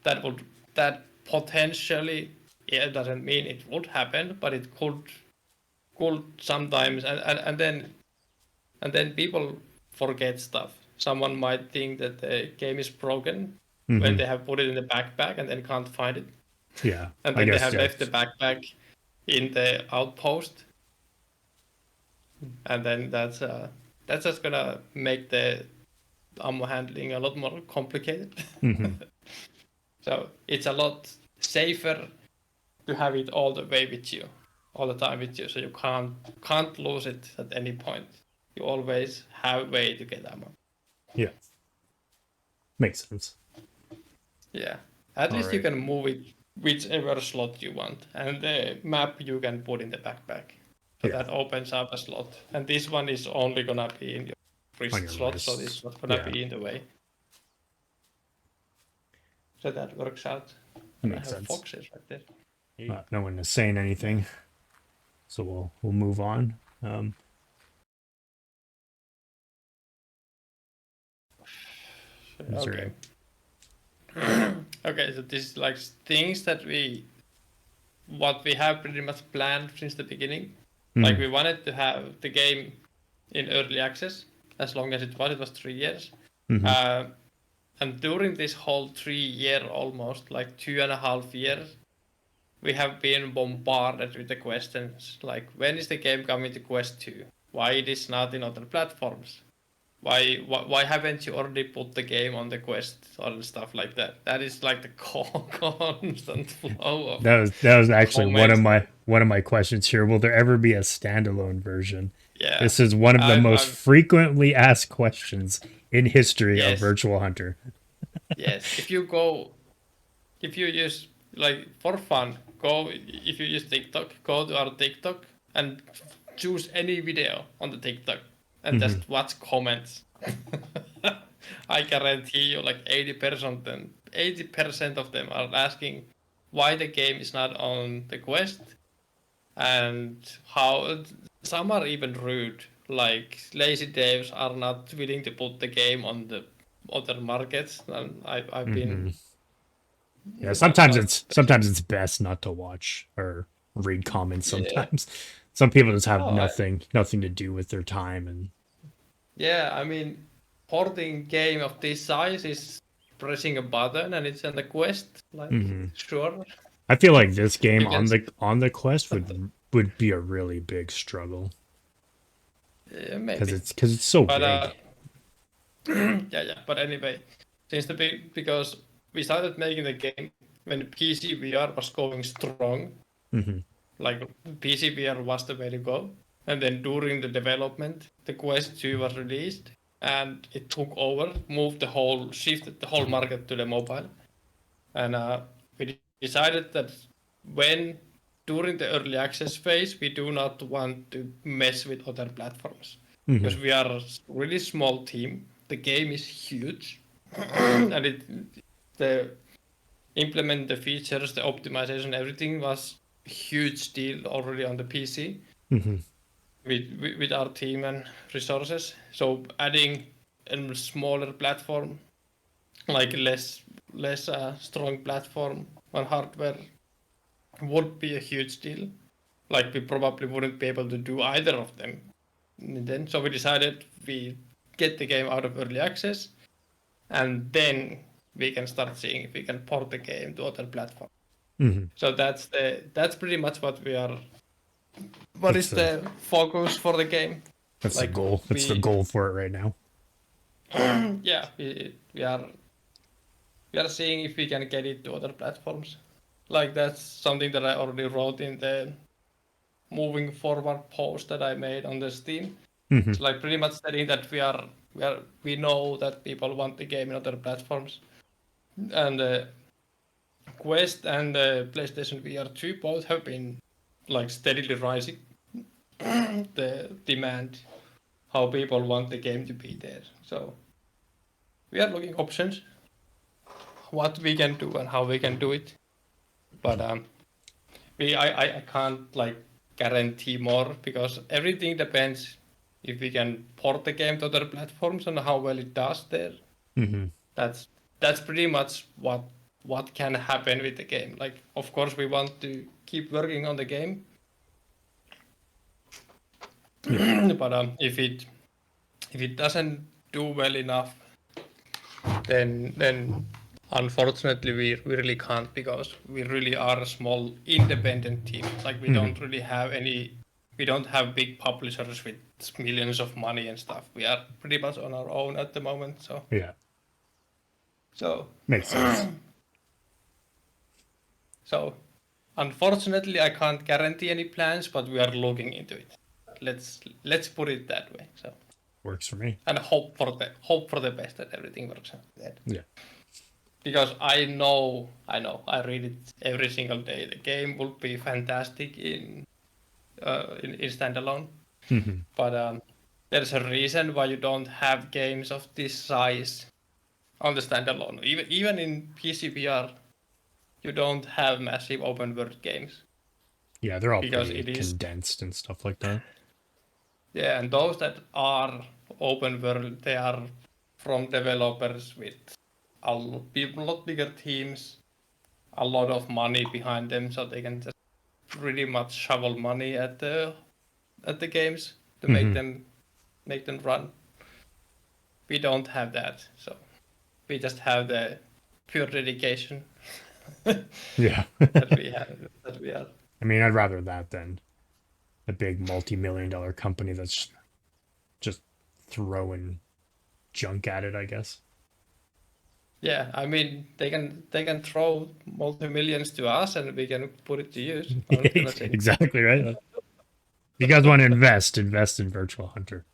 that would that potentially, yeah, it doesn't mean it would happen, but it could sometimes, and then people forget stuff. Someone might think that the game is broken when Hmm. they have put it in the backpack and then can't find it, Yeah, and I then they guess have yeah. left the backpack in the outpost, and then that's just gonna make the ammo handling a lot more complicated. Hmm. So it's a lot safer to have it all the way with you, all the time with you, so you can't lose it at any point. You always have a way to get ammo. Yeah, makes sense. Yeah, At All least you right. can move it whichever slot you want, and the map you can put in the backpack. So Yeah. that opens up a slot, and this one is only gonna be in your On wrist your slot, so this wrists. is not gonna Yeah. be in the way. So that works out. That And I makes have sense. foxes right there. No one is saying anything, so we'll move on. Is there Okay. Okay, so this is like things that what we have pretty much planned since the beginning. Like we wanted to have the game in early access as long as it was 3 years. And during this whole 3 year, almost like 2.5 years, we have been bombarded with the questions like, when is the game coming to Quest 2? Why it is not in other platforms? Why haven't you already put the game on the Quest or stuff like that? That is like the constant flow of that was actually comments. one of my questions here. Will there ever be a standalone version? Yeah, This is one of the most I'm frequently asked questions in history of yes, Virtual Hunter. yes. If you use like for fun, if you use TikTok, go to our TikTok and choose any video on the TikTok and just watch comments. I guarantee you, like 80% of them are asking why the game is not on the Quest, and how some are even rude. Like lazy devs are not willing to put the game on the other markets, and I've been Yeah, like sometimes it's best not to watch or read comments yeah. sometimes. Some people just have Oh, nothing to do with their time and yeah. I mean, porting game of this size is pressing a button and it's on the Quest. Like, sure, I feel like this game you can. on the Quest would be a really big struggle Maybe, because it's so but big. yeah. But anyway, since the big because we started making the game when PC VR was going strong. Like PC VR was the way to go. And then during the development, the Quest 2 was released and it took over, shifted the whole market to the mobile. And we decided that when during the early access phase, we do not want to mess with other platforms because we are a really small team. The game is huge, and the implement the features, the optimization, everything was huge deal already on the PC with our team and resources. So adding a smaller platform, like less strong platform on hardware, would be a huge deal. Like we probably wouldn't be able to do either of them. And then so we decided we get the game out of early access, and then we can start seeing if we can port the game to other platforms. So that's pretty much what we are. What That's is the focus for the game? the Like goal. That's the goal for it right now. yeah, we are seeing if we can get it to other platforms. Like that's something that I already wrote in the moving forward post that I made on the Steam. It's like pretty much saying that we know that people want the game in other platforms, and Quest and PlayStation VR 2 both have been like steadily rising the demand, how people want the game to be there. So we are looking options, what we can do and how we can do it. But I can't like guarantee more because everything depends if we can port the game to other platforms and how well it does there. That's that's pretty much what can happen with the game. Like of course we want to keep working on the game, but if it doesn't do well enough, then unfortunately we really can't because we really are a small independent team. Like we don't have big publishers with millions of money and stuff. We are pretty much on our own at the moment. Yeah, So makes sense. so unfortunately I can't guarantee any plans, but we are looking into it. Let's put it that way. So Works for me. and hope for the best that everything works out. Yeah. because I read it every single day. The game will be fantastic in standalone, Hmm. but there's a reason why you don't have games of this size on the standalone. Even in PCBR, you don't have massive open world games Yeah, they're all because pretty it is condensed and stuff like that. yeah, and those that are open world, they are from developers with lot bigger teams, a lot of money behind them, so they can just pretty much shovel money at the games to Hmm. make them run. We don't have that, so we just have the pure dedication Yeah. that we have that we are. I mean, I'd rather that than a big multi-million-dollar company that's just throwing junk at it, I guess. Yeah, I mean they can throw multi millions to us and we can put it to use. I'm not gonna say. Exactly right. If you guys want to invest in Virtual Hunter.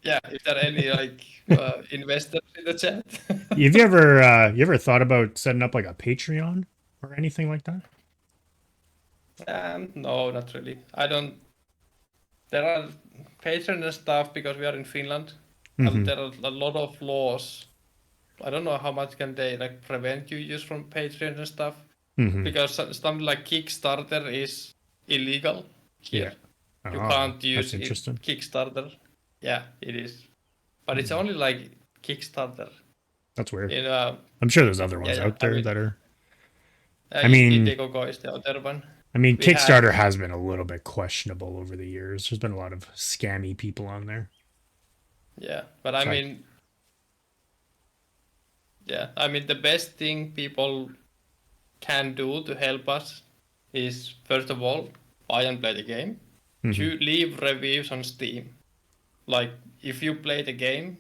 Yeah, is there any like investors in the chat? Have you ever thought about setting up like a Patreon or anything like that? No, not really. I don't. There are Patreon and stuff because we are in Finland. Hmm. There are a lot of laws. I don't know how much can they like prevent you use from Patreon and stuff Hmm. because something like Kickstarter is illegal here. Yeah. You Oh, can't that's use it interesting. Kickstarter. Yeah, it is, but it's Hmm. only like Kickstarter. That's weird. In I'm sure there's other yeah, ones yeah. out I there mean, that are. I mean, Indiegogo is the other one. I mean, We have Kickstarter has been a little bit questionable over the years. There's been a lot of scammy people on there. yeah, but I So I, mean, yeah, I mean the best thing people can do to help us is first of all buy and play the game. hmm. To leave reviews on Steam. Like if you play the game,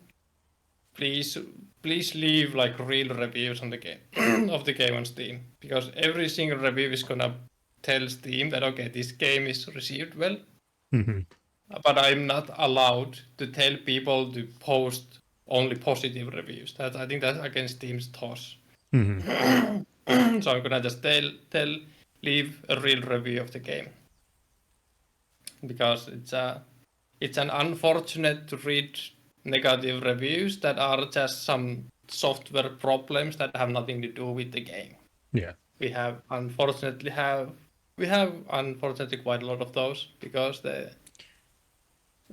please please leave like real reviews on the game of the game on Steam because every single review is gonna tell Steam that okay this game is received well, Hmm. but I'm not allowed to tell people to post only positive reviews. That I think that's against Steam's toss. Hmm. So I'm gonna just leave a real review of the game because it's an unfortunate to read negative reviews that are just some software problems that have nothing to do with the game. Yeah. We have unfortunately quite a lot of those because the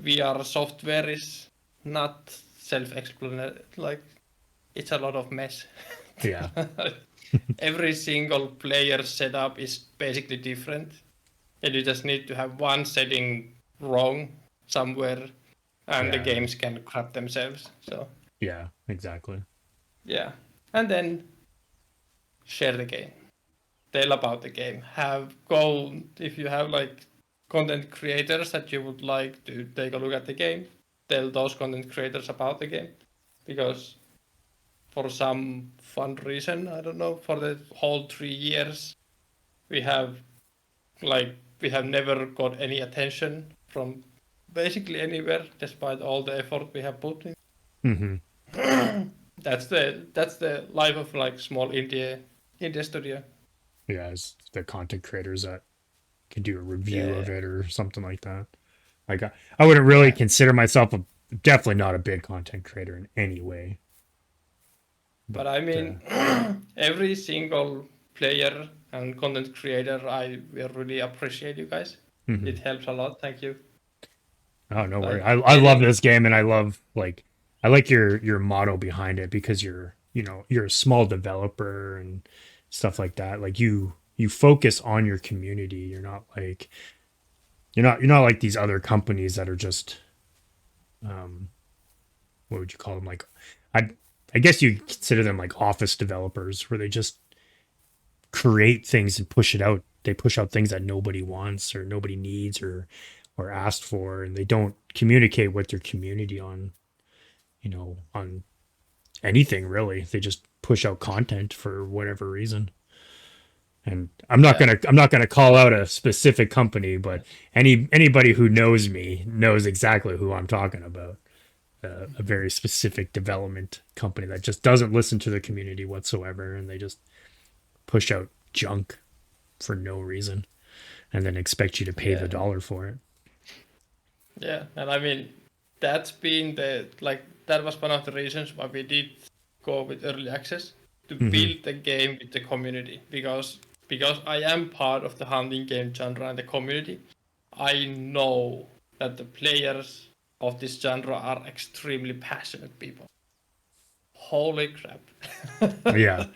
VR software is not self-explanatory. Like it's a lot of mess. Yeah. Every single player setup is basically different, and you just need to have one setting wrong somewhere, and the Yeah. games can crap themselves. So Yeah. Exactly. yeah, and then share the game, tell about the game, have go if you have like content creators that you would like to take a look at the game, tell those content creators about the game, because for some fun reason, I don't know, for the whole 3 years we have we have never got any attention from basically anywhere despite all the effort we have put in. Hmm. That's the life of like small indie studio. Yeah. It's the content creators that can do a review Yeah, of it or something like that. Like I wouldn't really yeah. consider myself definitely not a big content creator in any way, But but I mean, every single player and content creator, I will really appreciate you guys. mhm. It helps a lot. Thank you. Oh, no worry. Like I love getting this game, and I love like I like your motto behind it because you're a small developer and stuff like that. Like you focus on your community. You're not like these other companies that are just um what would you call them, like I I guess you consider them like office developers where they just create things and push it out. They push out things that nobody wants or nobody needs or asked for, and they don't communicate with their community on on anything really. They just push out content for whatever reason. And yeah, I'm not gonna call out a specific company, but anybody who knows me knows exactly who I'm talking about. a very specific development company that just doesn't listen to the community whatsoever, and they just push out junk for no reason, and then expect you to pay the Yeah, dollar for it. yeah, and I mean that's been the like that was one of the reasons why we did go with early access to Hmm. build the game with the community because I am part of the hunting game genre and the community. I know that the players of this genre are extremely passionate people. Holy crap! Yeah,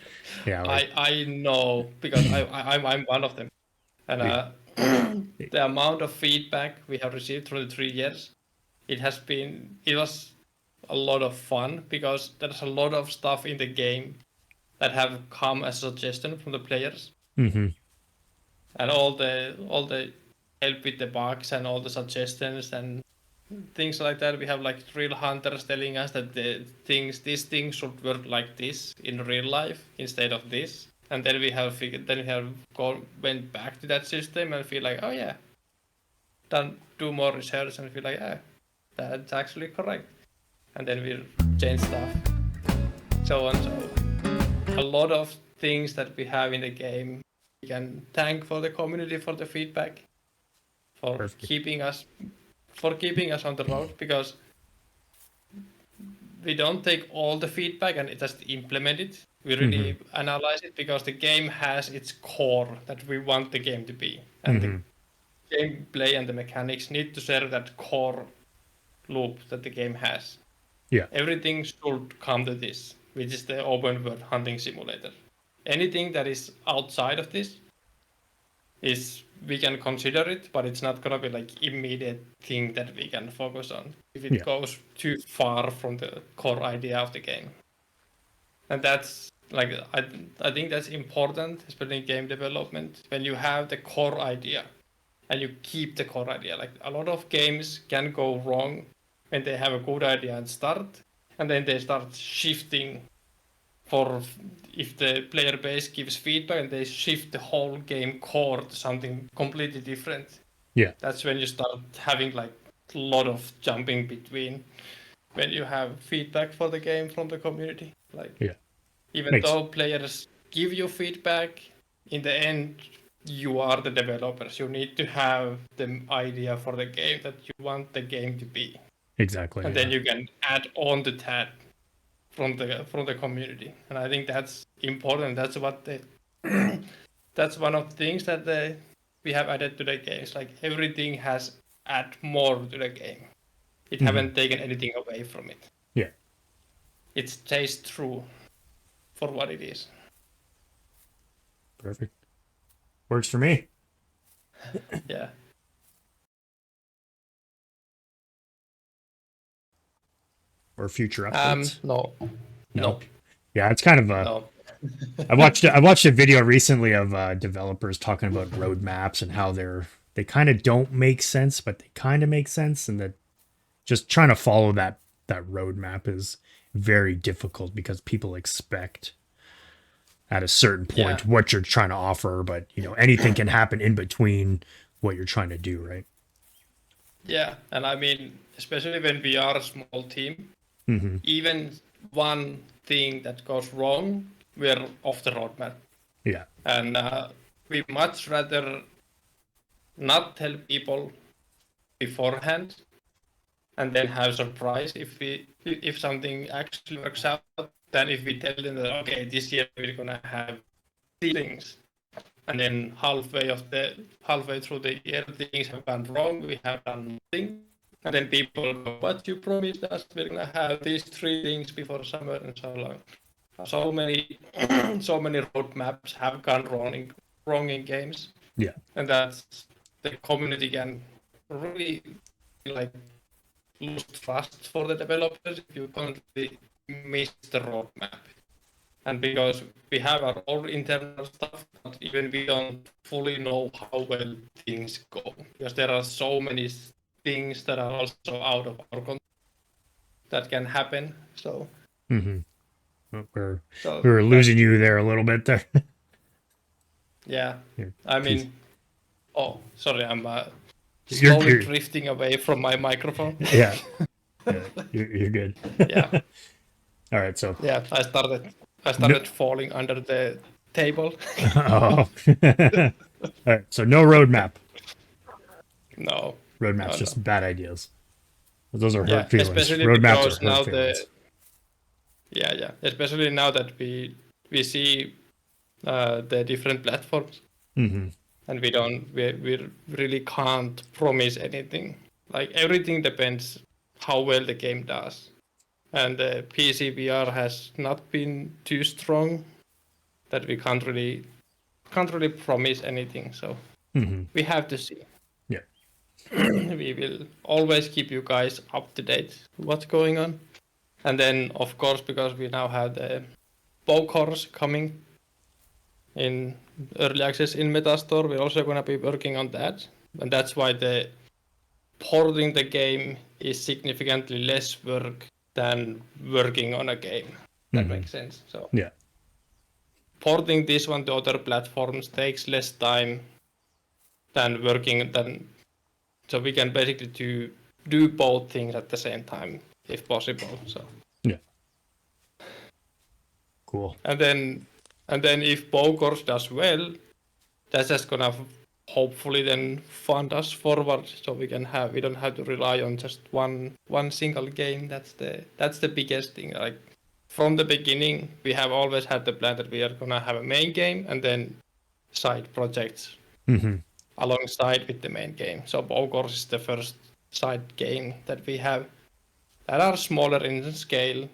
yeah, like I know because I'm one of them, and yeah, the amount of feedback we have received through the 3 years, it was a lot of fun because there's a lot of stuff in the game that have come as a suggestion from the players, hmm and all the help with the bugs and all the suggestions and things like that. We have like real hunters telling us that these things should work like this in real life instead of this. And then we have went back to that system and feel like, oh yeah, do more research and feel like, yeah, that's actually correct. And then we change stuff, so on. So a lot of things that we have in the game, we can thank for the community for the feedback, for perfect. keeping us on the road because we don't take all the feedback and just implement it. We Hmm. really analyze it because the game has its core that we want the game to be, and the Hmm. gameplay and the mechanics need to serve that core loop that the game has. Yeah. Everything should come to this, which is the open world hunting simulator. Anything that is outside of this is we can consider it, but it's not gonna be like immediate thing that we can focus on if it Yeah. goes too far from the core idea of the game. And that's like I think that's important, especially in game development, when you have the core idea and you keep the core idea. Like a lot of games can go wrong when they have a good idea and start, and then they start shifting for if the player base gives feedback and they shift the whole game core to something completely different. Yeah. That's when you start having like a lot of jumping between when you have feedback for the game from the community. Like Yeah. even Makes though players give you feedback, in the end you are the developers. You need to have the idea for the game that you want the game to be, exactly. and then Yeah. you can add on to that from the community. And I think that's important. That's what the that's one of the things that we have added to the games. Like everything has add more to the game. It Hmm. haven't taken anything away from it. Yeah. It stays true for what it is. Perfect. Works for me. Yeah. Or future updates. No, no, Nope. Yeah, it's kind of a. no. I watched a video recently of developers talking about roadmaps and how they kind of don't make sense, but they kind of make sense, and that just trying to follow that roadmap is very difficult because people expect at a certain Yeah, point what you're trying to offer, but anything can happen in between what you're trying to do, right? yeah. And I mean, especially when we are a small team, Hmm. even one thing that goes wrong, we're off the roadmap. Yeah. And we much rather not tell people beforehand and then have surprise if something actually works out than if we tell them that okay, this year we're gonna have these things, and then halfway through the year things have gone wrong, we have done nothing, and then people go, but you promised us we're gonna have these three things before summer and so on. So many so many roadmaps have gone wrong in games, Yeah. and that's the community can really like lose trust for the developers if you constantly miss the roadmap. And because we have our own internal stuff, but even we don't fully know how well things go, because there are so many things that are also out of our control that can happen. So, Hmm. We're so we were that losing you there a little bit there. yeah, Here, I piece. mean, oh, sorry, I'm You're, slowly you're drifting away from my microphone. yeah. Yeah, you're good. Yeah, All right, so yeah. I no, started falling under the table. oh. All right, so no roadmap. No, Roadmaps no, no. just bad ideas. Those are Yeah, hurt feelings. especially Roadmaps are because hurt now feelings. especially now that we see the different platforms, Hmm. and we really can't promise anything. Like everything depends how well the game does, and the PC VR has not been too strong that we can't really promise anything. So Hmm. we have to see. Yeah. We will always keep you guys up to date what's going on. And then, of course, because we now have the bow course coming in early access in Metastore, we're also going to be working on that. And that's why the porting the game is significantly less work than working on a game. That Hmm. makes sense. So Yeah. porting this one to other platforms takes less time than working than so we can basically do both things at the same time if possible. So Yeah. Cool. and then if Bogors does well, that's just gonna hopefully then fund us forward so we don't have to rely on just one single game. That's the biggest thing. Like from the beginning we have always had the plan that we are gonna have a main game and then side projects Hmm. alongside with the main game. So Bogors is the first side game that we have that are smaller in scale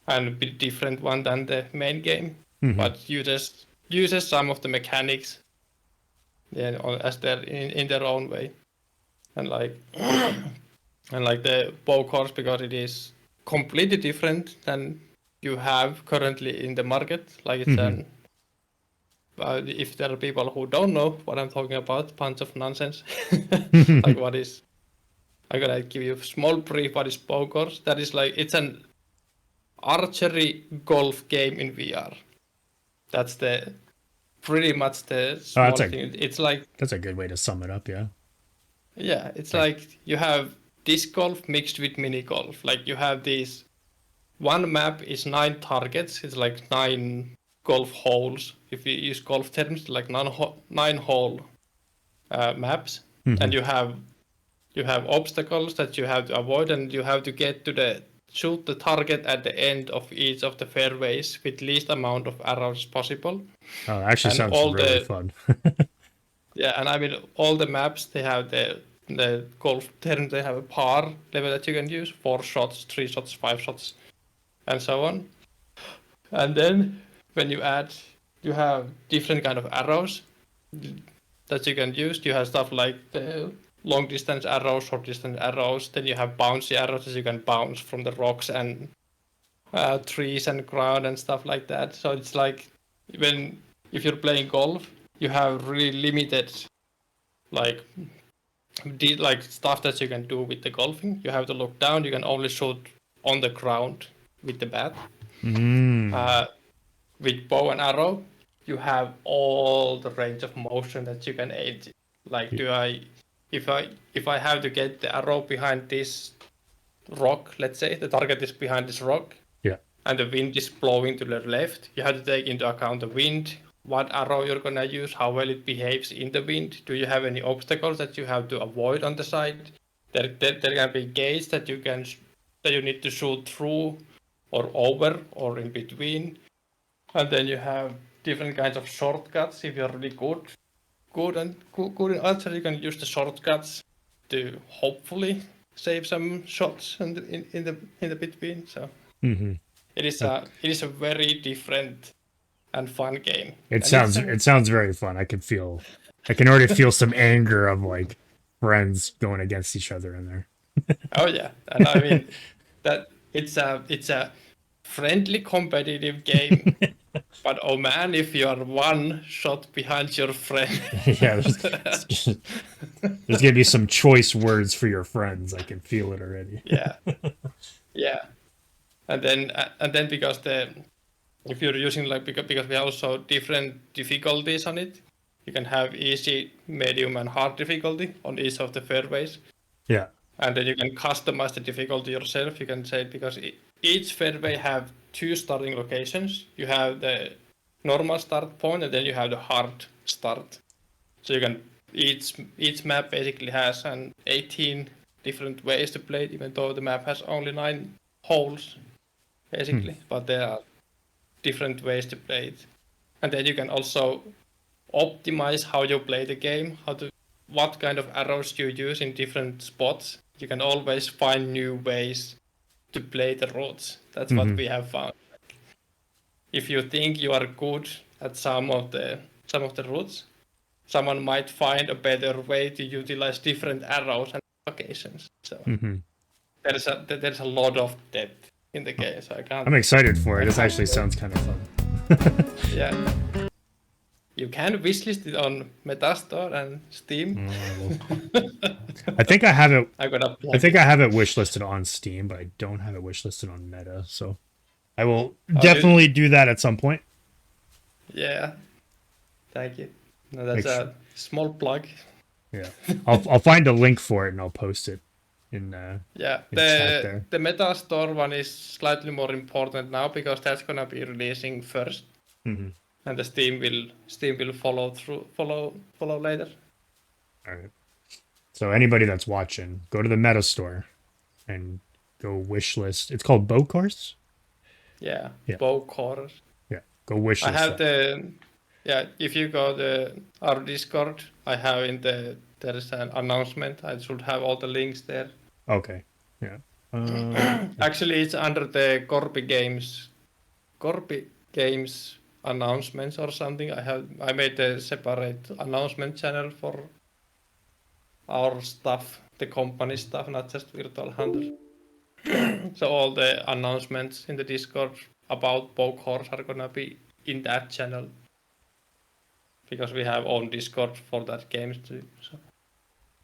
and a bit different one than the main game, Hmm. but uses some of the mechanics as they're in their own way, and like and like the bow course because it is completely different than you have currently in the market. Like it's Hmm. an if there are people who don't know what I'm talking about, bunch of nonsense. Like what is I'm gonna give you a small brief. What is bow course? That is like it's an archery golf game in VR. That's the pretty much the Oh, small thing. It's like that's a good way to sum it up. Yeah. yeah, it's Like. like you have disc golf mixed with mini golf. Like you have these one map is 9 targets. It's like 9 golf holes. If you use golf terms, like 9 hole maps, and Hmm. you have obstacles that you have to avoid, and you have to get to the shoot the target at the end of each of the fairways with least amount of arrows possible. Oh, that actually And sounds all really the fun. yeah, and I mean all the maps they have the golf term they have a par level that you can use 4 shots, 3 shots, 5 shots, and so on. And then when you add, you have different kind of arrows that you can use. You have stuff like the long distance arrows, short distance arrows. Then you have bouncy arrows that you can bounce from the rocks and trees and ground and stuff like that. So it's like when if you're playing golf, you have really limited like like stuff that you can do with the golfing. You have to look down. You can only shoot on the ground with the bat. Mm. Uh, with bow and arrow, you have all the range of motion that you can aim. Like, if I have to get the arrow behind this rock, let's say the target is behind this rock, Yeah. and the wind is blowing to the left, you have to take into account the wind, what arrow you're gonna use, how well it behaves in the wind. Do you have any obstacles that you have to avoid on the side? There can be gates that you need to shoot through, or over, or in between. And then you have different kinds of shortcuts. If you're really good in archery, you can use the shortcuts to hopefully save some shots in the between. So Hmm. it is a very different and fun game. It And it's sounds an it sounds very fun. I can already feel some anger of like friends going against each other in there. oh yeah, and I mean that it's a friendly competitive game. But oh man, if you are one shot behind your friend. Yeah, there's gonna be some choice words for your friends. I can feel it already. Yeah, yeah. And then because if you're using like because we have also different difficulties on it, you can have easy, medium, and hard difficulty on each of the fairways. Yeah. and then you can customize the difficulty yourself. You can say, because each fairway have two starting locations. You have the normal start point, and then you have the hard start. So you can each map basically has an 18 different ways to play it, even though the map has only 9 holes basically, but there are different ways to play it. And then you can also optimize how you play the game, what kind of arrows you use in different spots. You can always find new ways to play the routes. That's what we have found. If you think you are good at some of the routes, someone might find a better way to utilize different arrows and locations. So there's a lot of depth in the game. So I'm excited for it. This can't actually wait. sounds kind of fun. Yeah. You can wishlist it on Metastore and Steam. I think I have it. I'm gonna I plug think it. I have it wishlisted on Steam, but I don't have it wishlisted on Meta. So I will Oh, definitely do that at some point. Yeah. Thank you. No, that's Make a sure. small plug. Yeah, I'll find a link for it and I'll post it in Yeah. in chat there. The Metastore one is slightly more important now because that's gonna be releasing first, and the Steam will follow later. All right. So anybody that's watching, go to the Meta store and go wishlist. It's called Bow Course. Yeah. Yeah. Bow Core. Yeah. Go wishlist. I have that. if you go to our Discord, I have there's an announcement. I should have all the links there. Okay. Yeah. Actually, it's under the Korpi Games announcements or something. I made a separate announcement channel for our stuff, the company stuff, not just Virtual Hunter. So all the announcements in the Discord about Poke Horse are gonna be in that channel. Because we have own Discord for that game too. So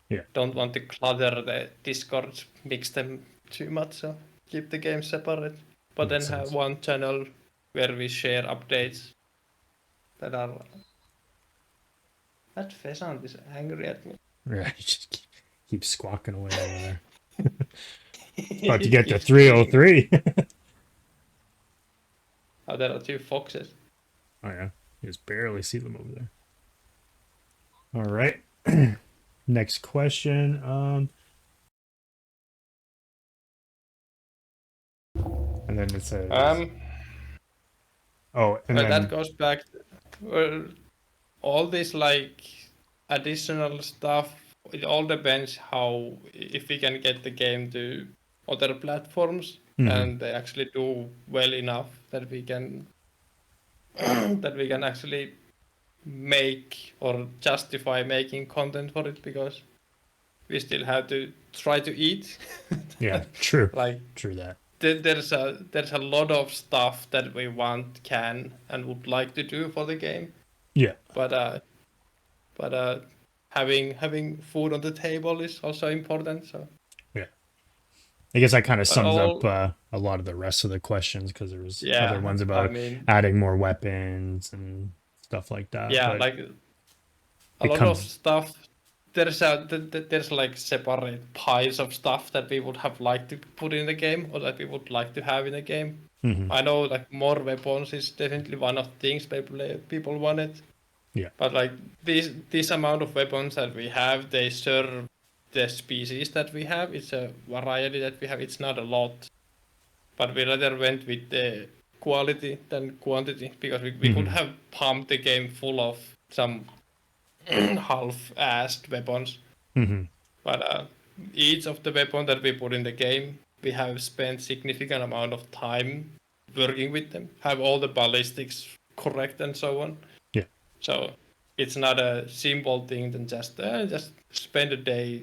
Yeah. don't want to clutter the Discord, mix them too much, so keep the game separate. But Makes then have sense. one channel where we share updates that are. That pheasant is angry at me. Yeah. Just keep squawking away over there. About to get to 303. Oh, there are 2 foxes. Oh yeah, you just barely see them over there. All right. Next question. And then it says. Oh, and Well, then that goes back. Well, all this like additional stuff. It all depends how if we can get the game to other platforms and they actually do well enough that we can actually make or justify making content for it, because we still have to try to eat. yeah, true. Like True that. there's a lot of stuff that we want, can, and would like to do for the game, Yeah. but having food on the table is also important. So Yeah. I guess that kind of but sums all up a lot of the rest of the questions because there was other yeah, ones I about mean, adding more weapons and stuff like that. yeah, But like a it lot of comes. stuff. There's like separate piles of stuff that we would have liked to put in the game, or that we would like to have in the game. I know like more weapons is definitely one of the things people wanted. Yeah. But like this amount of weapons that we have, they serve the species that we have. It's a variety that we have. It's not a lot, but we rather went with the quality than quantity, because we could have pumped the game full of some half-assed weapons. But each of the weapons that we put in the game, we have spent significant amount of time working with them, have all the ballistics correct and so on. Yeah. So it's not a simple thing than just spend a day,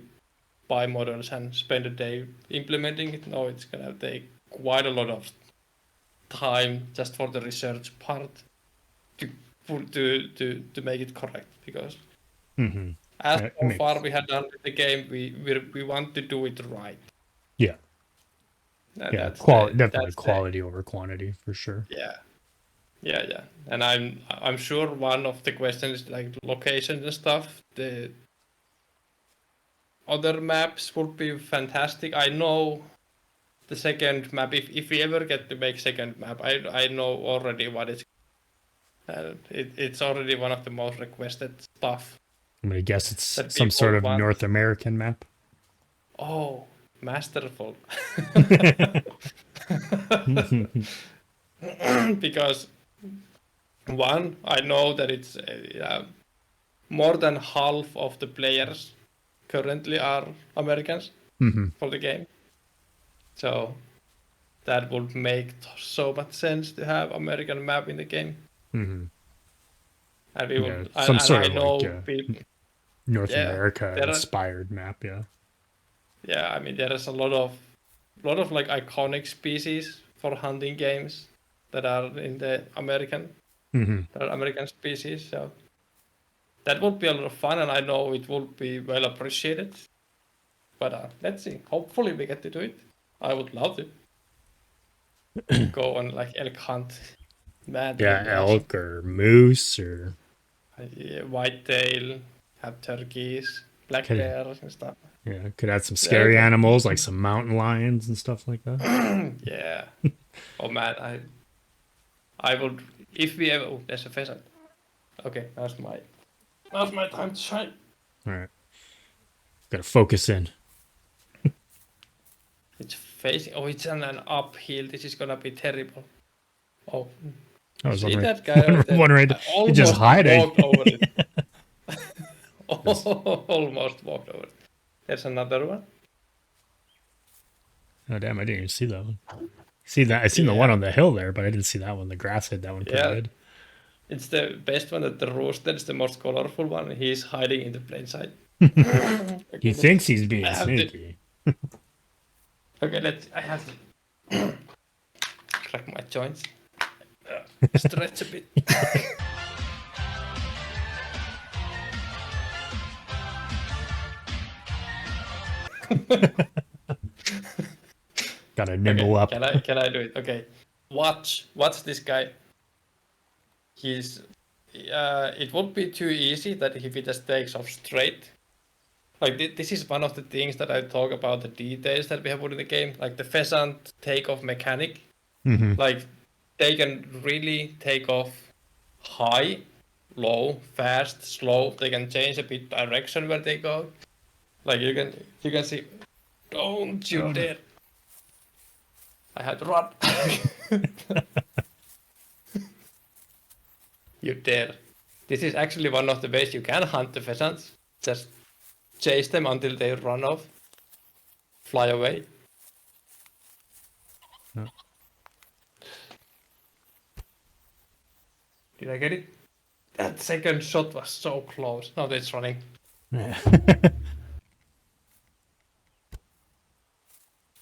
buy models and spend a day implementing it. No, it's gonna take quite a lot of time just for the research part to to make it correct, because as It so far makes. we had done with the game, we want to do it right. Yeah. And Yeah. Definitely that's the quality over quantity for sure. yeah. And I'm sure one of the questions like locations and stuff. other maps would be fantastic. I know the second map. If we ever get to make second map, I know already what it's. It's already one of the most requested stuff I'm gonna guess it's that some sort people of want. North American map. Oh, masterful. Because one, I know that it's more than half of the players currently are Americans for the game. So that would make so much sense to have American map in the game. And we Yeah, would, some and sort I of like know people. North Yeah, America there are. inspired map. Yeah. Yeah, I mean there is a lot of like iconic species for hunting games that are in the American. That are American species. So that would be a lot of fun, and I know it will be well appreciated. But let's see. Hopefully, we get to do it. I would love to go on like elk hunt. Man, that would Yeah, be awesome. elk or moose or Yeah, whitetail, have turkeys, black could bears and stuff. could add some Yeah, scary animals like some mountain lions and stuff like that. yeah. Oh man, I would if we ever. Oh, there's a pheasant. Okay, now's my time to shine. All right, gotta focus in. It's facing. Oh, it's on an uphill. This is gonna be terrible. Oh, I was see wondering, that guy right there? wondering, I you just almost hiding. walked over it. Almost walked over it. There's another one. Oh damn! I didn't even see that one. See that? I seen the one Yeah, on the hill there, but I didn't see that one. The grass hit that one pretty yeah. good. It's the best one. That the rooster is the most colorful one. He's hiding in the plain sight. He Okay, thinks he's I being have to. sneaky. Okay, I have to crack my joints. Stretch a bit. Gotta nimble Okay, up. can I do it? Okay, watch this guy. He's it won't be too easy that if he just takes off straight. Like this is one of the things that I talk about, the details that we have put in the game, like the pheasant takeoff mechanic. Like they can really take off high, low, fast, slow. They can change a bit direction where they go. Like you can see. Don't you Oh, no. dare! I had to run. You dare. This is actually one of the ways you can hunt the pheasants. Just chase them until they run off. Fly away. No. Did I get it? That second shot was so close. Now it's running. Yeah.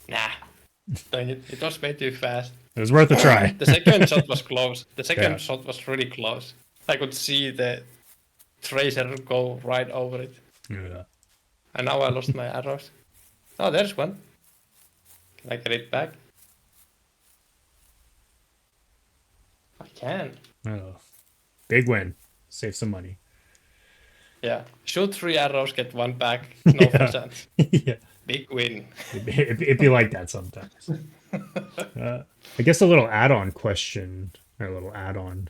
Nah. Dang it. It was way too fast. It was worth a try. The second shot was close. The second Yeah. shot was really close. I could see the tracer go right over it. Yeah. And now I lost my arrows. Oh, there's one. Can I get it back? I can. Oh, big win. Save some money. Yeah. Shoot 3 arrows, get 1 back. No Yeah. pheasant. Yeah. Big win. It'd be like that sometimes. I guess a little add-on question, or a little add-on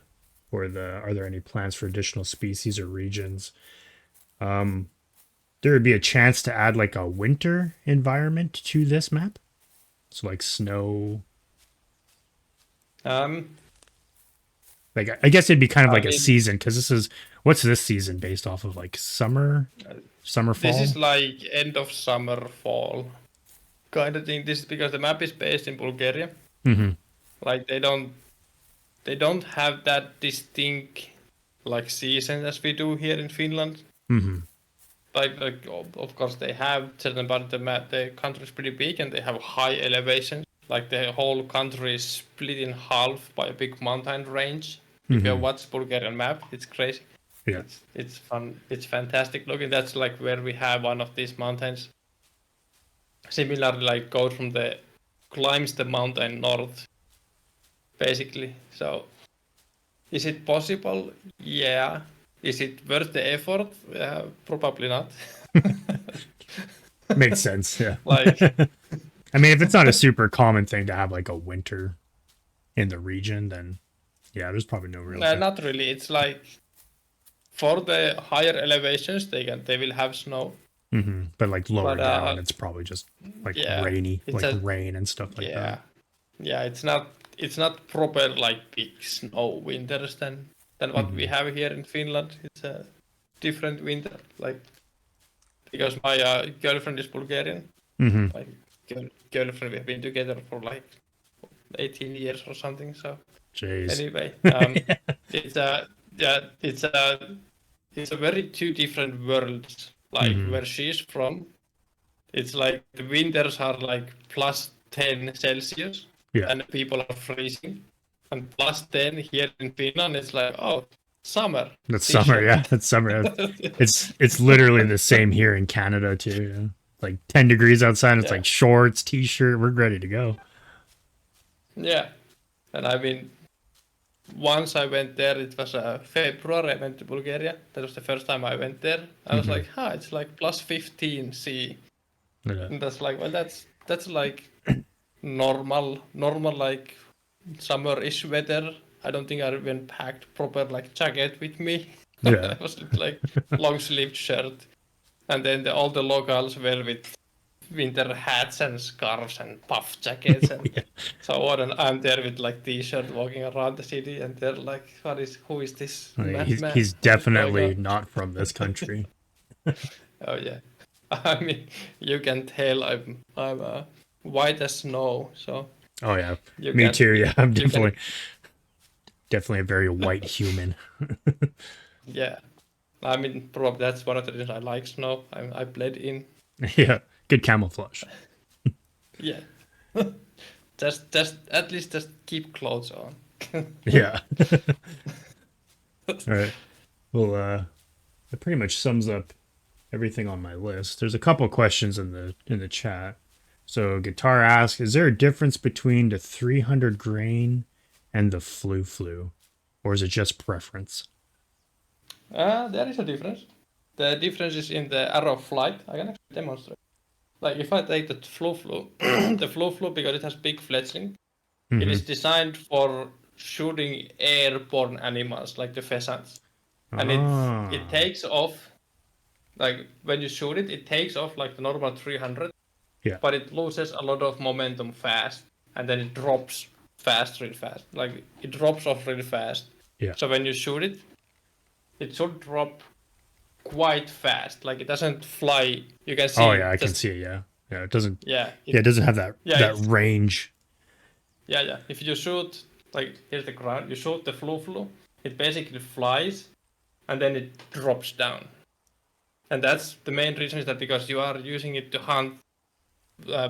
for are there any plans for additional species or regions? There would be a chance to add like a winter environment to this map. So like snow. Like I guess it'd be kind of like a season, because what's this season based off of, like summer, fall? This is like end of summer, fall kind of thing. This is because the map is based in Bulgaria. Like they don't have that distinct like season as we do here in Finland. Like of course they have certain part of the map. The country is pretty big and they have high elevation. Like the whole country is split in half by a big mountain range. If you watch Bulgarian map, it's crazy. Yeah. It's fun. It's fantastic looking. That's like where we have one of these mountains. Similarly, like goes from climbs the mountain north, basically. So, is it possible? Yeah. Is it worth the effort? Probably not. Makes sense. Yeah. Like, I mean, if it's not a super common thing to have like a winter in the region, then yeah, there's probably no real difference. not really. It's like for the higher elevations, they will have snow. But like lower But down, it's probably just like yeah, rainy, it's like a rain and stuff like that. yeah, yeah. It's not proper like big snow winters than what we Hmm. have here in Finland. It's a different winter. Like because my girlfriend is Bulgarian. Hmm. Like girlfriend, we have been together for like 18 years or something. So Jeez. anyway, it's a yeah, it's a very two different worlds. Like Hmm. where she's from, it's like the winters are like plus 10 Celsius Yeah, and people are freezing. And plus 10 here in Finland, it's like, oh, summer, that's summer. t-shirt. Yeah, that's summer. It's literally the same here in Canada too. Yeah. Like 10 degrees outside. It's Yeah, like shorts, t-shirt. We're ready to go. yeah. And I mean, once I went there, it was February, I went to Bulgaria. That was the first time I went there. I was Hmm. like, it's like plus 15 C. Yeah. And that's like, well, that's like normal like summer-ish weather. I don't think I even packed proper like jacket with me. Yeah. I was like long-sleeved shirt, and then all the locals were with winter hats and scarves and puff jackets and Yeah. so on. And I'm there with like t-shirt walking around the city, and they're like, who is this Like, madman? he's What is going definitely on? not from this country. Oh yeah, I mean, you can tell I'm white as snow, so Oh yeah, you me can too. Yeah, I'm you can definitely a very white human. yeah. I mean, probably that's one of the reasons I like snow. I bled in. Yeah, good camouflage. Yeah, just at least just keep clothes on. Yeah. All right. Well, that pretty much sums up everything on my list. There's a couple questions in the chat. So Guitar asks, is there a difference between the 300 grain and the flu, or is it just preference? There is a difference. The difference is in the arrow flight. I can actually demonstrate. Like if I take the flu, the flu because it has big fledgling, it Mm-hmm. is designed for shooting airborne animals like the pheasants, and it Ah, takes off like when you shoot it, it takes off like the normal 300, yeah, but it loses a lot of momentum fast, and then it drops really fast. Like it drops off really fast. yeah. So when you shoot it, it should drop quite fast. Like it doesn't fly. You can Oh see yeah, I can just see it. Yeah, yeah. It doesn't. yeah, Yeah, it doesn't have yeah, that range. yeah. If you shoot like here's the ground, you shoot the flu, it basically flies and then it drops down. And that's the main reason is that because you are using it to hunt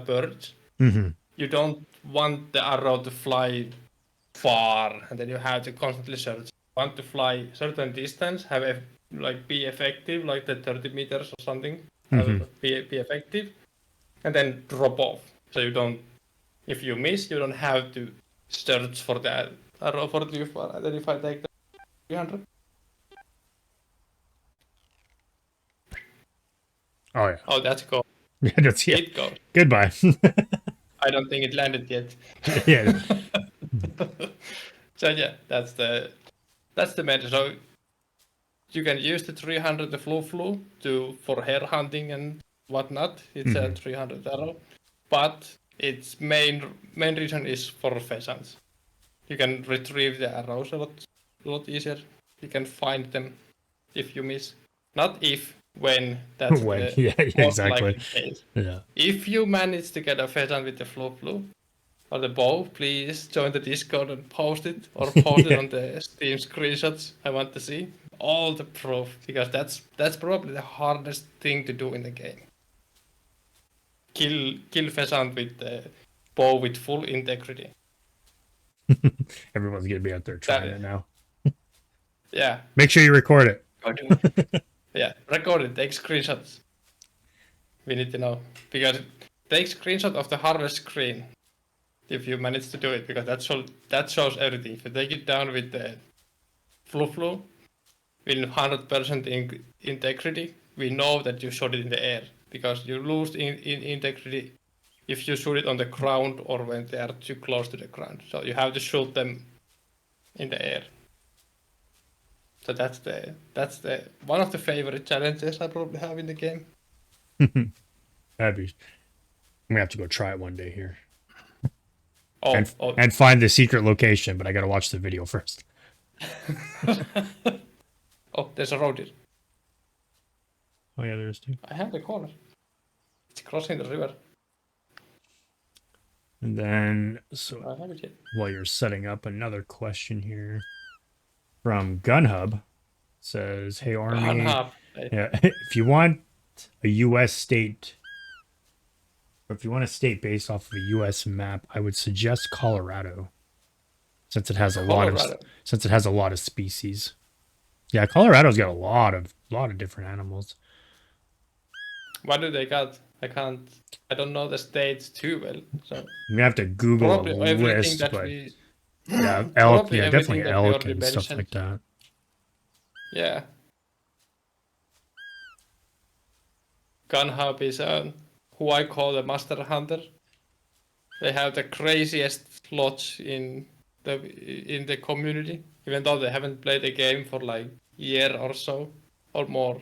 birds, Hmm. you don't want the arrow to fly far, and then you have to constantly search. You want to fly certain distance, like be effective, like the 30 meters or something, Hmm. be effective, and then drop off. So you don't, if you miss, you don't have to search for that arrow for too far. And then if I take the 300, Oh yeah. oh, that's go. Yeah, that's yeah. It goes. Goodbye. I don't think it landed yet. Yeah. So yeah, that's the matter. So you can use the 300 the flu for hare hunting and whatnot. It's a Hmm. 300 arrow, but its main reason is for pheasants. You can retrieve the arrows a lot easier. You can find them if you miss. Not if, when. That's When? the Yeah, yeah, most exactly. likely case. Yeah. If you manage to get a pheasant with the flu or the bow, please join the Discord and post it or post it Yeah. on the Steam screenshots. I want to see all the proof because that's probably the hardest thing to do in the game. Kill pheasant with the bow with full integrity. Everyone's gonna be out there That trying it now. yeah. Make sure you record it. Go do it. Yeah, record it. Take screenshots. We need to know because take screenshot of the harvest screen if you manage to do it because that shows everything. If you take it down with the flu with 100% integrity, we know that you shot it in the air. because you lose in integrity if you shoot it on the ground or when they are too close to the ground. So you have to shoot them in the air. So that's the one of the favorite challenges I probably have in the game. That'd be. I'm gonna have to go try it one day here, Oh, oh, and find the secret location. But I gotta watch the video first. oh! There's a road here. Oh yeah, there's two. I have the corner. It's crossing the river. And then, so I have it here. while you're setting up, another question here from GunHub says, "Hey Army, yeah, if you want a U.S. state, or if you want a state based off of a U.S. map, I would suggest Colorado, since it has a Colorado. lot of species. Yeah, Colorado's got a lot of different animals. What do they got? I don't know the states too well. So I'm gonna have to Google probably a everything list, that but we yeah, elk, probably yeah, everything definitely that we elk already and stuff mentioned. like that. Yeah. Gun Hub is who I call the master hunter. They have the craziest slots in the community, even though they haven't played the game for like year or so or more.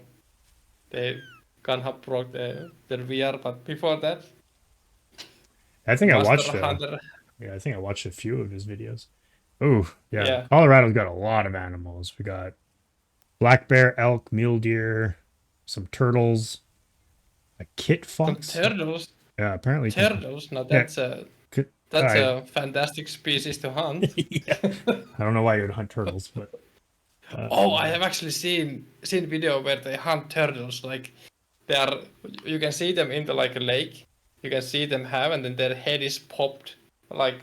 They Gun Hub broke their VR, but before that, I think I master watched hunter. yeah, I think I watched a few of his videos. Oh, yeah. Yeah. Colorado's got a lot of animals. We got black bear, elk, mule deer, some turtles, a kit Some fox. turtles. Yeah, apparently. Turtles. Now Yeah, that's I, a fantastic species to hunt. yeah. I don't know why you would hunt turtles, but Oh, I have actually seen video where they hunt turtles. Like they are, you can see them in the like a lake. You can see them have, and then their head is popped. Like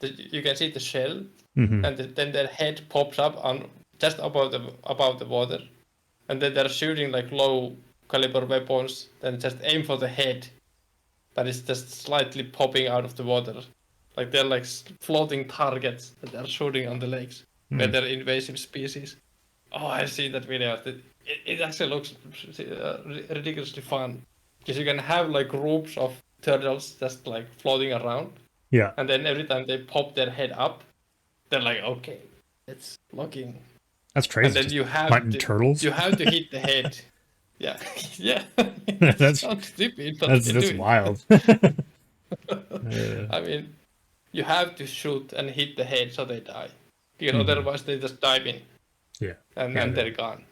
you can see the shell, mhm. and then their head pops up on just above the water, and then they're shooting like low caliber weapons. Then just aim for the head, but it's just slightly popping out of the water. Like they're like floating targets that they're shooting on the lakes where they're invasive species. Oh, I see that video. It actually looks ridiculously fun because you can have like groups of turtles just like floating around, Yeah, and then every time they pop their head up, they're like, okay, it's locking, that's and crazy. then Just hunting turtles. you have to hit the head. Yeah, yeah. It that's sounds stupid, but they do it. wild. I mean, you have to shoot and hit the head so they die, because Mhm. otherwise they just dive in Yeah, and yeah, they're gone.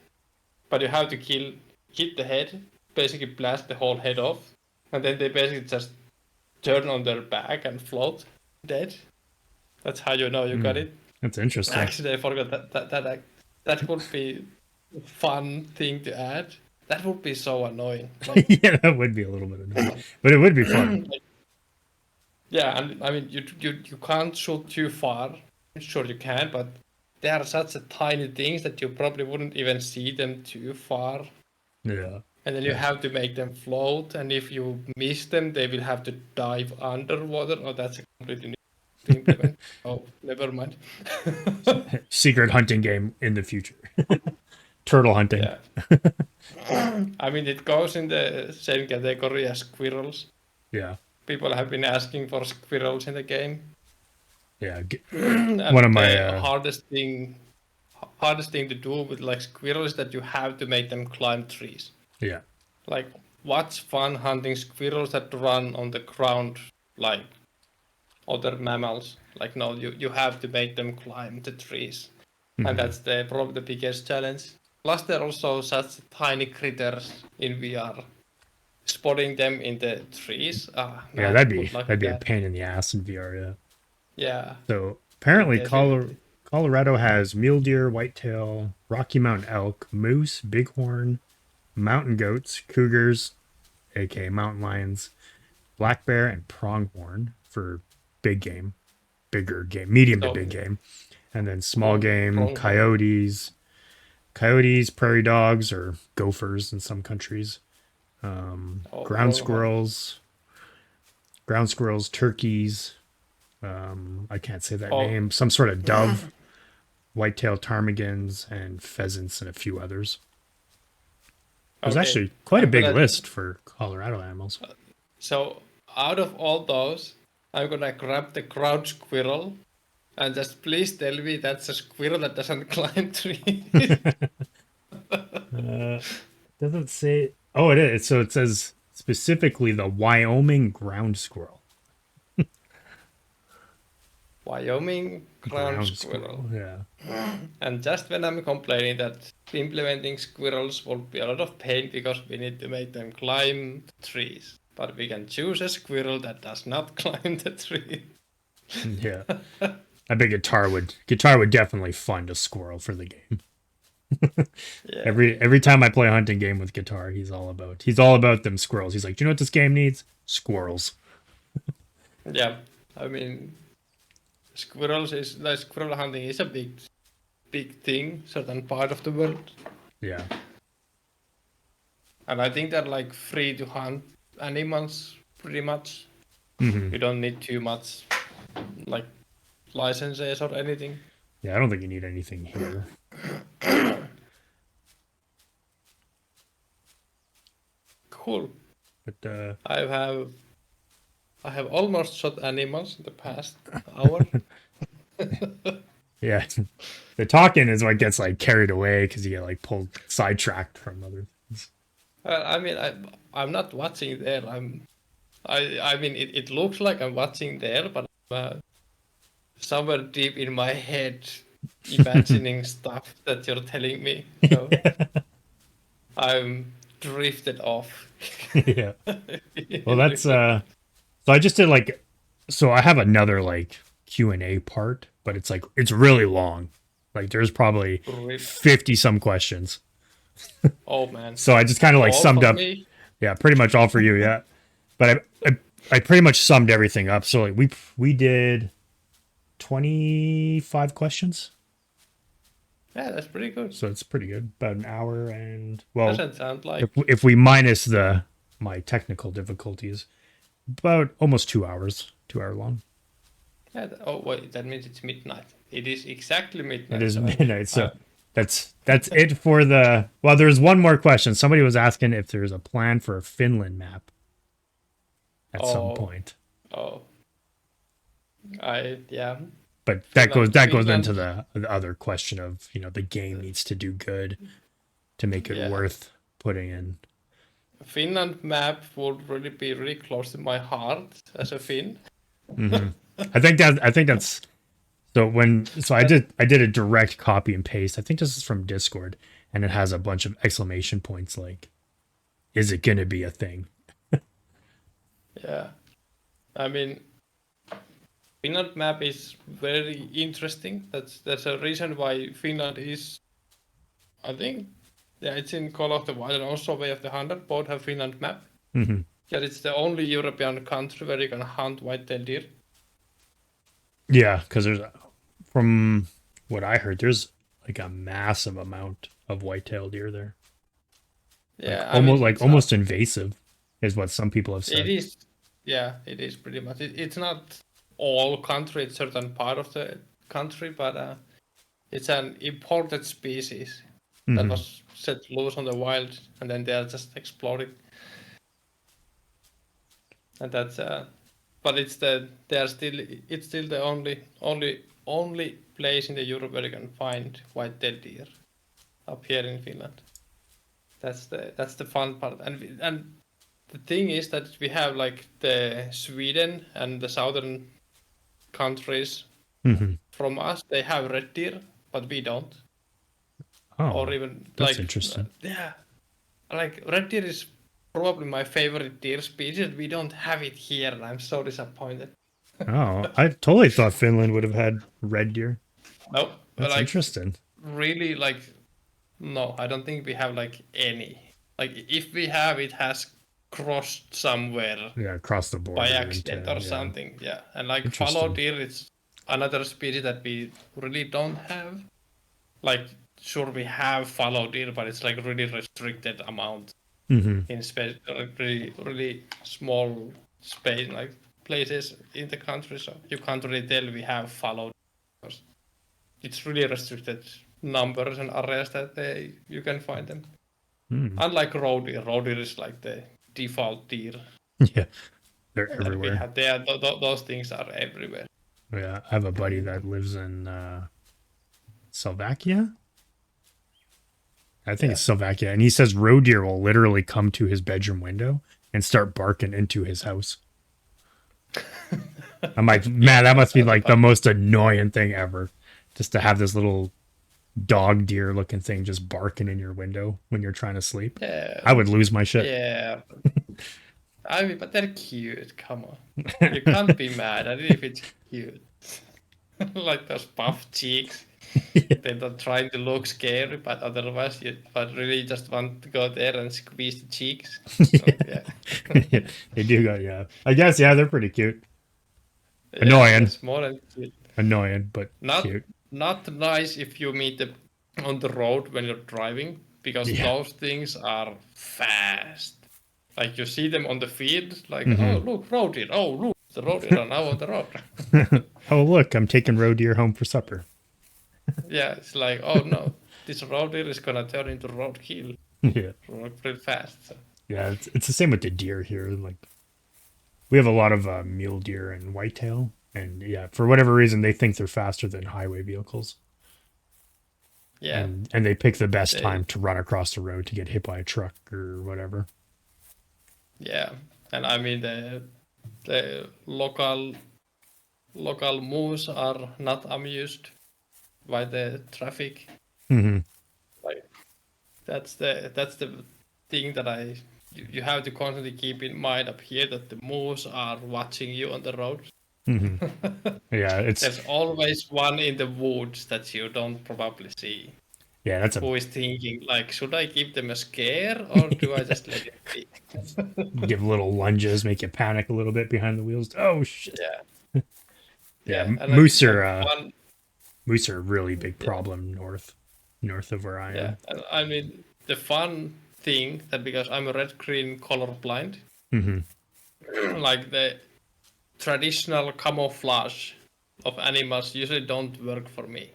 But you have to hit the head, basically blast the whole head off, and then they basically just turn on their back and float dead. That's how you know you got it. that's interesting. Actually, I forgot that would be a fun thing to add. That would be so annoying. Like, Yeah, that would be a little bit annoying, but it would be fun. yeah, and I mean you can't shoot too far. Sure you can, but they are such a tiny things that you probably wouldn't even see them too far. Yeah. And then you have to make them float, and if you miss them, they will have to dive underwater. Oh, that's a completely new to implement. Oh, never mind. Secret hunting game in the future. Turtle hunting. Yeah. I mean, it goes in the same category as squirrels. Yeah. People have been asking for squirrels in the game. Yeah. And One of my the hardest thing to do with like squirrels is that you have to make them climb trees. yeah. Like, what's fun hunting squirrels that run on the ground like other mammals? Like, no, you have to make them climb the trees, and that's probably the biggest challenge. Plus, they're also such tiny critters in VR. Spotting them in the trees, Yeah, man, good luck that'd with be a that. pain in the ass in VR, yeah. Yeah, So apparently definitely. Colorado has mule deer, whitetail, Rocky Mountain elk, moose, bighorn, mountain goats, cougars, aka mountain lions, black bear, and pronghorn for big game, bigger game, medium to So, big game. And then small game, pronghorn. coyotes, prairie dogs, or gophers in some countries, Oh, ground pronghorn. squirrels, turkeys. I can't say that Oh, name. Some sort of dove, whitetail ptarmigans, and pheasants, and a few others. There's Okay, actually quite a I'm big gonna. list for Colorado animals. So out of all those, I'm gonna grab the ground squirrel and just please tell me that's a squirrel that doesn't climb trees. Doesn't say. Oh, it is. So it says specifically the Wyoming ground squirrel. Wyoming ground Ground squirrel. squirrel. Yeah. And just when I'm complaining that implementing squirrels will be a lot of pain because we need to make them climb trees. But we can choose a squirrel that does not climb the tree. Yeah. I bet guitar would definitely fund a squirrel for the game. Yeah. Every time I play a hunting game with guitar, he's all about them squirrels. He's like, do you know what this game needs? Squirrels. Yeah. I mean, squirrel hunting is a big thing, certain part of the world. Yeah. And I think they're like free to hunt animals pretty much. Hmm. You don't need too much like licenses or anything. Yeah, I don't think you need anything here. Cool. But I have I have almost shot animals in the past hour. yeah, the talking is what gets like carried away because you get like pulled sidetracked from other things. I mean, I'm not watching there. I mean, it looks like I'm watching there, but somewhere deep in my head, imagining stuff that you're telling me. So I'm drifted off. Yeah. Well, In that's real so I just did like so I have another like Q&A part, but it's really long. Like there's probably life. 50 some questions. Oh man, So I just kind of like all summed for up, me. yeah, pretty much all for you, yeah. But I pretty much summed everything up. So like we did 25 questions. Yeah, that's pretty good. So it's pretty good. About an hour and well, Doesn't sound like. if we minus the my technical difficulties, about almost 2 hours, 2 hour long. Yeah, oh wait, that means it's midnight. It is exactly It midnight. is So midnight, I, so that's it for the. Well, there's one more question. Somebody was asking if there's a plan for a Finland map at some oh point, oh yeah. but Finland that goes into Finland the other question of the game needs to do good to make it yeah. worth putting in. Finland map would really be really close to my heart as a Finn. Hmm. I think that's so But I did a direct copy and paste. I think this is from Discord, and it has a bunch of exclamation points like, "Is it gonna be a thing?" yeah, I mean, Finland map is very interesting. That's a reason why Finland is. I think, yeah, it's in Call of the Wild and also Way of the Hunter. Both have Finland map. Hmm. Yeah, it's the only European country where you can hunt white-tailed deer. Yeah, because from what I heard, there's like a massive amount of white-tailed deer there, Yeah, I mean, like it's not. almost invasive, is what some people have It said. is. Yeah, it is pretty much. It's not all country. It's certain part of the country, but it's an imported species that Hmm. was set loose on the wild, and then they are just exploding. And that's but it's still the only place in the Europe where you can find white-tailed deer up here in Finland. That's the fun part, and the thing is that we have like the Sweden and the southern countries Hmm. from us. They have red deer, but we don't. Or Oh, even that's like interesting. yeah, like red deer is probably my favorite deer species. We don't have it here, and I'm so disappointed. Oh, I totally thought Finland would have had red deer. Nope, That's like interesting. really like no, I don't think we have like any. Like if we have, it has crossed somewhere Yeah, across the by border accident into or yeah, something. Yeah, and like fallow interesting. deer, it's another species that we really don't have. Like, sure, we have fallow deer, but it's like really restricted amount Hmm. in space, like really small space, like places in the country. So you can't really tell we have fallow deer. It's really restricted numbers and areas that you can find them. Unlike roe deer is like the default deer Yeah, they're that we everywhere. have. Those things are everywhere. Yeah, I have a buddy that lives in Slovakia. I think Yeah. it's Slovakia, and he says roe deer will literally come to his bedroom window and start barking into his house. I'm like, man, that must be like the most annoying thing ever, just to have this little dog deer looking thing just barking in your window when you're trying to sleep. Yeah. I would lose my shit. Yeah. I mean, but they're cute. Come on. You can't be mad at it if it's cute. Like those puff cheeks. They're not trying to look scary, but otherwise, but really just want to go there and squeeze the cheeks. So, yeah. They do go, yeah. I guess, yeah, they're pretty cute. Yeah, they're Annoying. small and cute. Annoying, but Not cute. not nice if you meet them on the road when you're driving, because Yeah. those things are fast. Like you see them on the field, like, oh Mhm. look, road deer. Oh look, the road deer are now on the road. Oh, look, I'm taking roe deer home for supper. Yeah, it's like, oh no, this road deer is gonna turn into roadkill Yeah. real fast. So. Yeah, it's the same with the deer here. Like we have a lot of mule deer and whitetail, and yeah, for whatever reason, they think they're faster than highway vehicles, Yeah, and they pick the best they, time to run across the road to get hit by a truck or whatever. yeah, and I mean the local moose are not amused by the traffic. Hmm. Like that's the thing that you have to constantly keep in mind up here, that the moose are watching you on the road. Hmm. Yeah, There's always one in the woods that you don't probably see, that's a who is thinking like, should I give them a scare or do I just let it be? give little lunges, make you panic a little bit behind the wheels. Oh shit! Yeah, Yeah, yeah, and moose like are one, a really big yeah, problem north of where I yeah. am. And I mean the fun thing that, because I'm a red green colorblind, Hmm. like the traditional camouflage of animals usually don't work for me.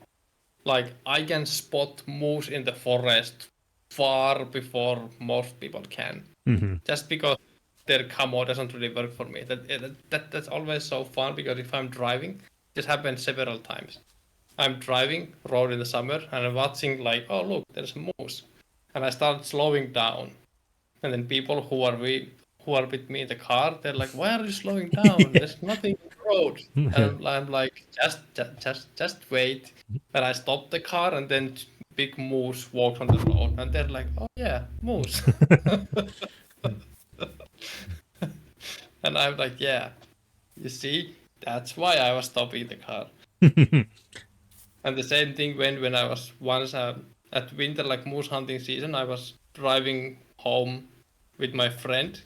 Like I can spot moose in the forest far before most people can, Hmm. just because their camo doesn't really work for me. That's always so fun, because if I'm driving, this happens several times. I'm driving road in the summer and I'm watching like, oh look, there's a moose, and I start slowing down, and then people who are with me in the car, they're like, why are you slowing down? There's nothing on the road. And I'm like, just wait. And I stop the car, and then big moose walks on the road, and they're like, oh yeah, moose. And I'm like, yeah, you see, that's why I was stopping the car. And the same thing when I was once at winter, like moose hunting season, I was driving home with my friend,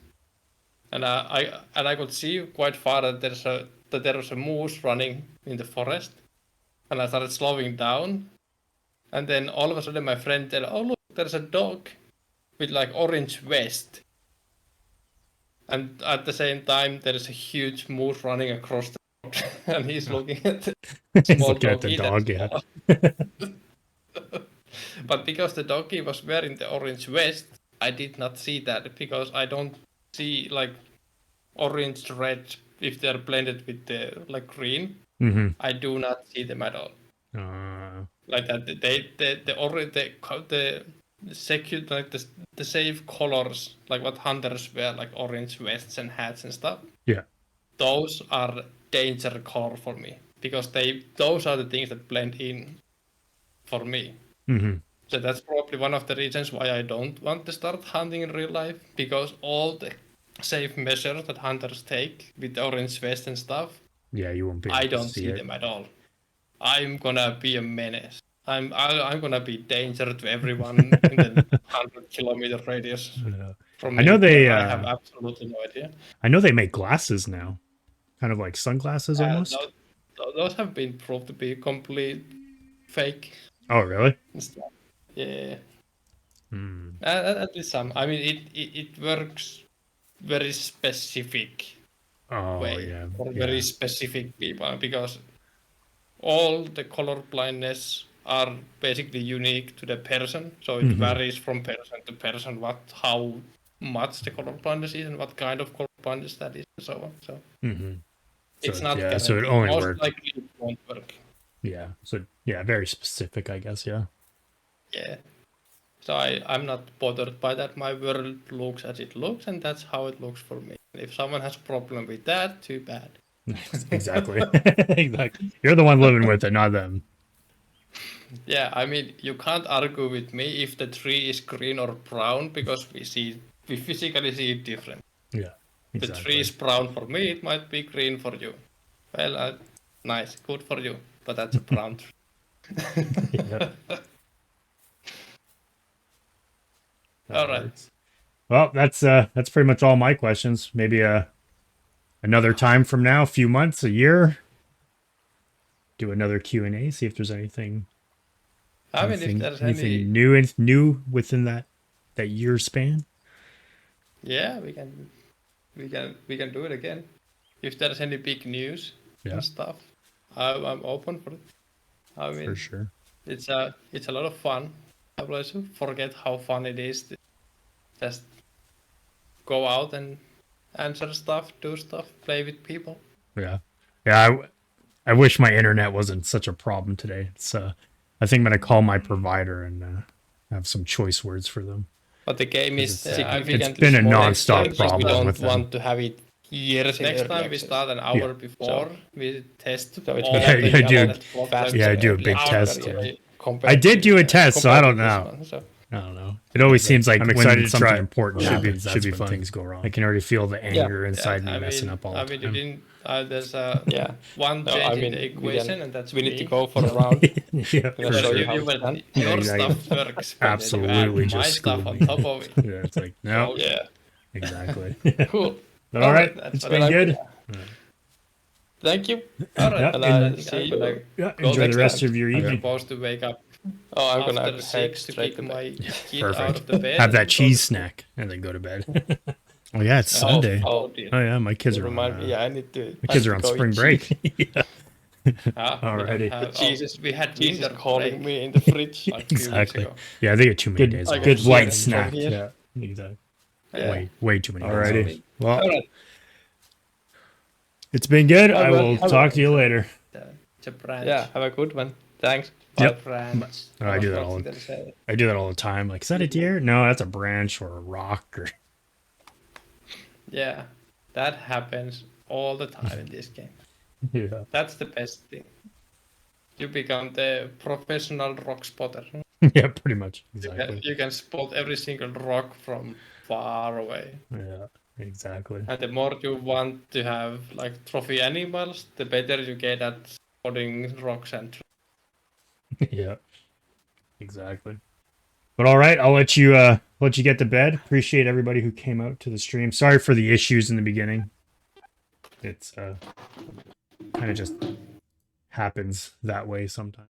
and I could see quite far that there was a moose running in the forest, and I started slowing down, and then all of a sudden my friend said, "Oh look, there's a dog with like orange vest," and at the same time there is a huge moose running across the road, and he's looking at the He's small looking at the doggy that's dog. Yeah. following. But because the doggy was wearing the orange vest, I did not see that, because I don't see like orange red if they're blended with the like green. Hmm. I do not see them at all. Uh, Like that, the orange, the secure, like the safe colors, like what hunters wear, like orange vests and hats and stuff. yeah. Those are danger color for me, because those are the things that blend in for me. Hmm. So that's probably one of the reasons why I don't want to start hunting in real life, because all the safe measures that hunters take with the orange vest and stuff, Yeah, you won't be able I to don't see see it. them at all. I'm gonna be a menace. I'm gonna be danger to everyone in the 100-kilometer radius Uh, from I know me, because they. I have absolutely no idea. I know they make glasses now, kind of like sunglasses almost. Those have been proved to be complete fake Oh, really? and stuff. Yeah, Hmm. at least some. I mean, it works very specific Oh, way yeah, for very yeah. specific people, because all the color blindness are basically unique to the person, so it varies from person to person how much the colorblindness is and what kind of colorblindness that is and so on. So So it's not yeah, so it guaranteed. only Most works. likely it won't work. Yeah. So yeah, very specific, I guess. Yeah. Yeah. So I'm not bothered by that. My world looks as it looks, and that's how it looks for me. If someone has a problem with that, too bad. Exactly. Exactly. You're the one living with it, not them. Yeah, I mean, you can't argue with me if the tree is green or brown because we physically see it different. Yeah. The tree is brown for me, it might be green for you. Well, nice, good for you, but that's a brown tree. Yeah. All right. Well, that's pretty much all my questions. Maybe another time from now, a few months, a year, do another Q&A, see if there's anything I mean, if there's anything new within that year span. Yeah, we can do it again. If there's any big news and stuff, I'm open for it. I mean, For sure. It's a lot of fun. I always forget how fun it is to just go out and answer stuff, do stuff, play with people. Yeah. Yeah, I wish my internet wasn't such a problem today. It's I think I'm going to call my provider and have some choice words for them. But the game is significantly it's been a non-stop problem. We don't with want them. to have it years. Next time we start an hour before, we test. So it's I do a big test. I did do a test, so I don't know. I don't know. It always seems like I'm excited when something important should be fun. Things go wrong. I can already feel the anger inside me messing up all the time. There's one change in the equation, and that's we need to go for a round. Your stuff works. Absolutely, just stuff on top of it. Yeah, it's like no. Yeah, exactly. Cool. But all right, it's been good. Thank you. All right, and see you. Enjoy the rest of your evening. I'm supposed to wake up. Oh, I'm gonna after 6 to kick my kid out of the bed. Have that cheese snack and then go to bed. Oh yeah, it's Sunday. Oh yeah, my kids are on. I need to. My kids are on spring break. Yeah. Alrighty. Jesus, we had Jesus calling me in the fridge. Exactly. Yeah, they get too many days. Good light snack. Yeah, exactly. Yeah. Way too many. Alrighty. Well, it's been good. I will talk to you later. Yeah, have a good one. Thanks. Yep. I do that all the time. Like, is that a deer? No, that's a branch or a rock or. Yeah, that happens all the time in this game. Yeah. That's the best thing. You become the professional rock spotter. Yeah, pretty much. Exactly. You can spot every single rock from far away. Yeah, exactly. And the more you want to have like trophy animals, the better you get at spotting rocks and yeah, exactly. But all right, I'll let you get to bed. Appreciate everybody who came out to the stream. Sorry for the issues in the beginning. It's kind of just happens that way sometimes.